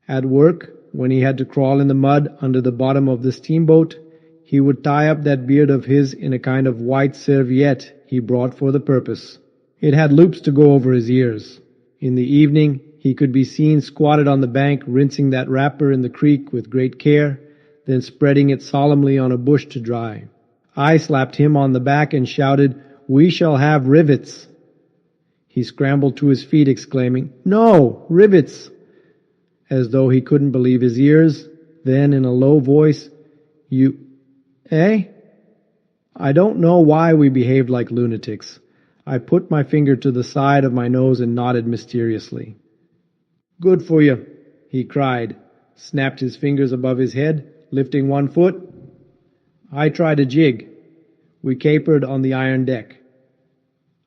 At work, when he had to crawl in the mud under the bottom of the steamboat, he would tie up that beard of his in a kind of white serviette he brought for the purpose. It had loops to go over his ears. In the evening, he could be seen squatted on the bank rinsing that wrapper in the creek with great care, then spreading it solemnly on a bush to dry. I slapped him on the back and shouted, "We shall have rivets." He scrambled to his feet, exclaiming, "No, rivets!" as though he couldn't believe his ears. Then, in a low voice, "You, eh?" I don't know why we behaved like lunatics. I put my finger to the side of my nose and nodded mysteriously. "Good for you," he cried, snapped his fingers above his head, lifting one foot. I tried a jig. We capered on the iron deck.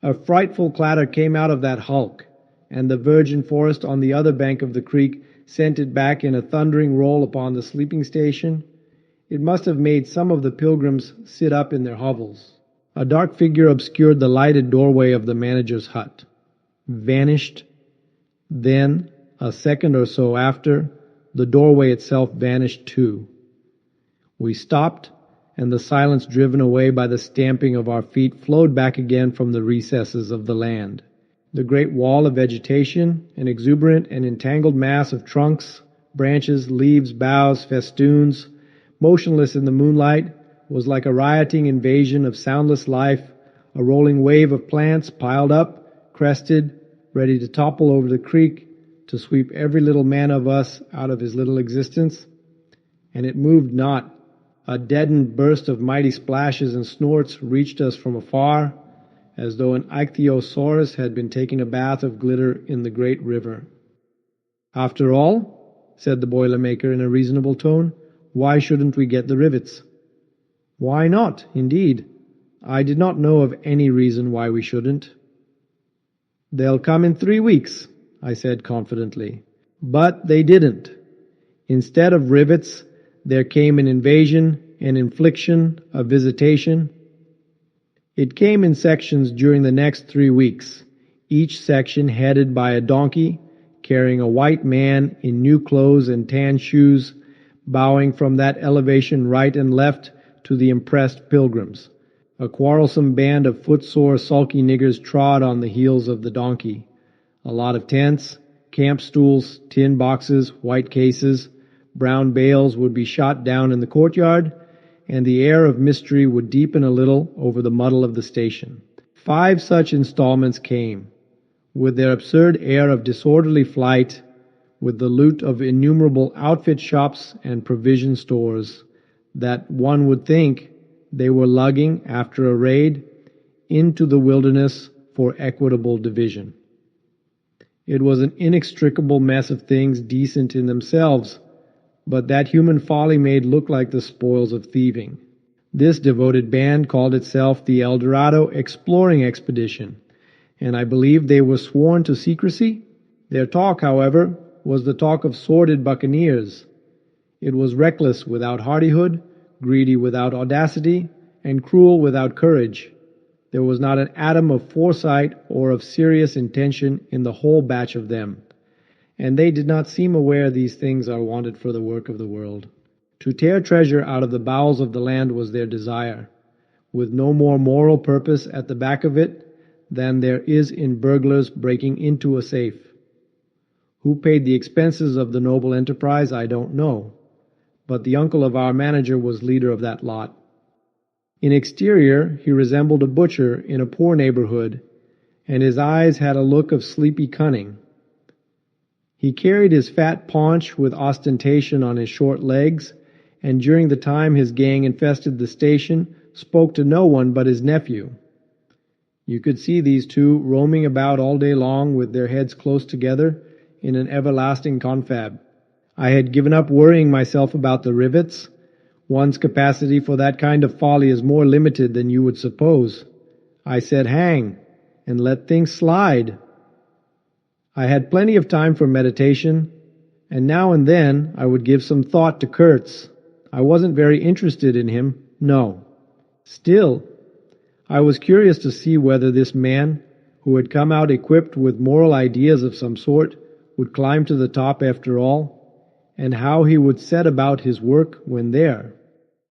A frightful clatter came out of that hulk, and the virgin forest on the other bank of the creek sent it back in a thundering roll upon the sleeping station. It must have made some of the pilgrims sit up in their hovels. A dark figure obscured the lighted doorway of the manager's hut. Vanished. Then, a second or so after, the doorway itself vanished too. We stopped, and the silence driven away by the stamping of our feet flowed back again from the recesses of the land. The great wall of vegetation, an exuberant and entangled mass of trunks, branches, leaves, boughs, festoons, motionless in the moonlight, was like a rioting invasion of soundless life, a rolling wave of plants piled up, crested, ready to topple over the creek, to sweep every little man of us out of his little existence. And it moved not. A deadened burst of mighty splashes and snorts reached us from afar, as though an ichthyosaurus had been taking a bath of glitter in the great river. "After all," said the boilermaker in a reasonable tone, "why shouldn't we get the rivets?" Why not, indeed? I did not know of any reason why we shouldn't. "They'll come in 3 weeks," I said confidently. But they didn't. Instead of rivets, there came an invasion, an infliction, a visitation. It came in sections during the next 3 weeks, each section headed by a donkey, carrying a white man in new clothes and tan shoes, bowing from that elevation right and left to the impressed pilgrims. A quarrelsome band of footsore, sulky niggers trod on the heels of the donkey. A lot of tents, camp stools, tin boxes, white cases, brown bales would be shot down in the courtyard, and the air of mystery would deepen a little over the muddle of the station. 5 such installments came, with their absurd air of disorderly flight, with the loot of innumerable outfit shops and provision stores, that one would think they were lugging, after a raid, into the wilderness for equitable division. It was an inextricable mess of things decent in themselves, but that human folly made look like the spoils of thieving. This devoted band called itself the El Dorado Exploring Expedition, and I believe they were sworn to secrecy. Their talk, however, was the talk of sordid buccaneers. It was reckless without hardihood, greedy without audacity, and cruel without courage. There was not an atom of foresight or of serious intention in the whole batch of them, and they did not seem aware these things are wanted for the work of the world. To tear treasure out of the bowels of the land was their desire, with no more moral purpose at the back of it than there is in burglars breaking into a safe. Who paid the expenses of the noble enterprise, I don't know, but the uncle of our manager was leader of that lot. In exterior, he resembled a butcher in a poor neighborhood, and his eyes had a look of sleepy cunning. He carried his fat paunch with ostentation on his short legs, and during the time his gang infested the station, spoke to no one but his nephew. You could see these two roaming about all day long with their heads close together in an everlasting confab. I had given up worrying myself about the rivets. One's capacity for that kind of folly is more limited than you would suppose. I said hang, and let things slide. I had plenty of time for meditation, and now and then I would give some thought to Kurtz. I wasn't very interested in him, no. Still, I was curious to see whether this man, who had come out equipped with moral ideas of some sort, would climb to the top after all, and how he would set about his work when there.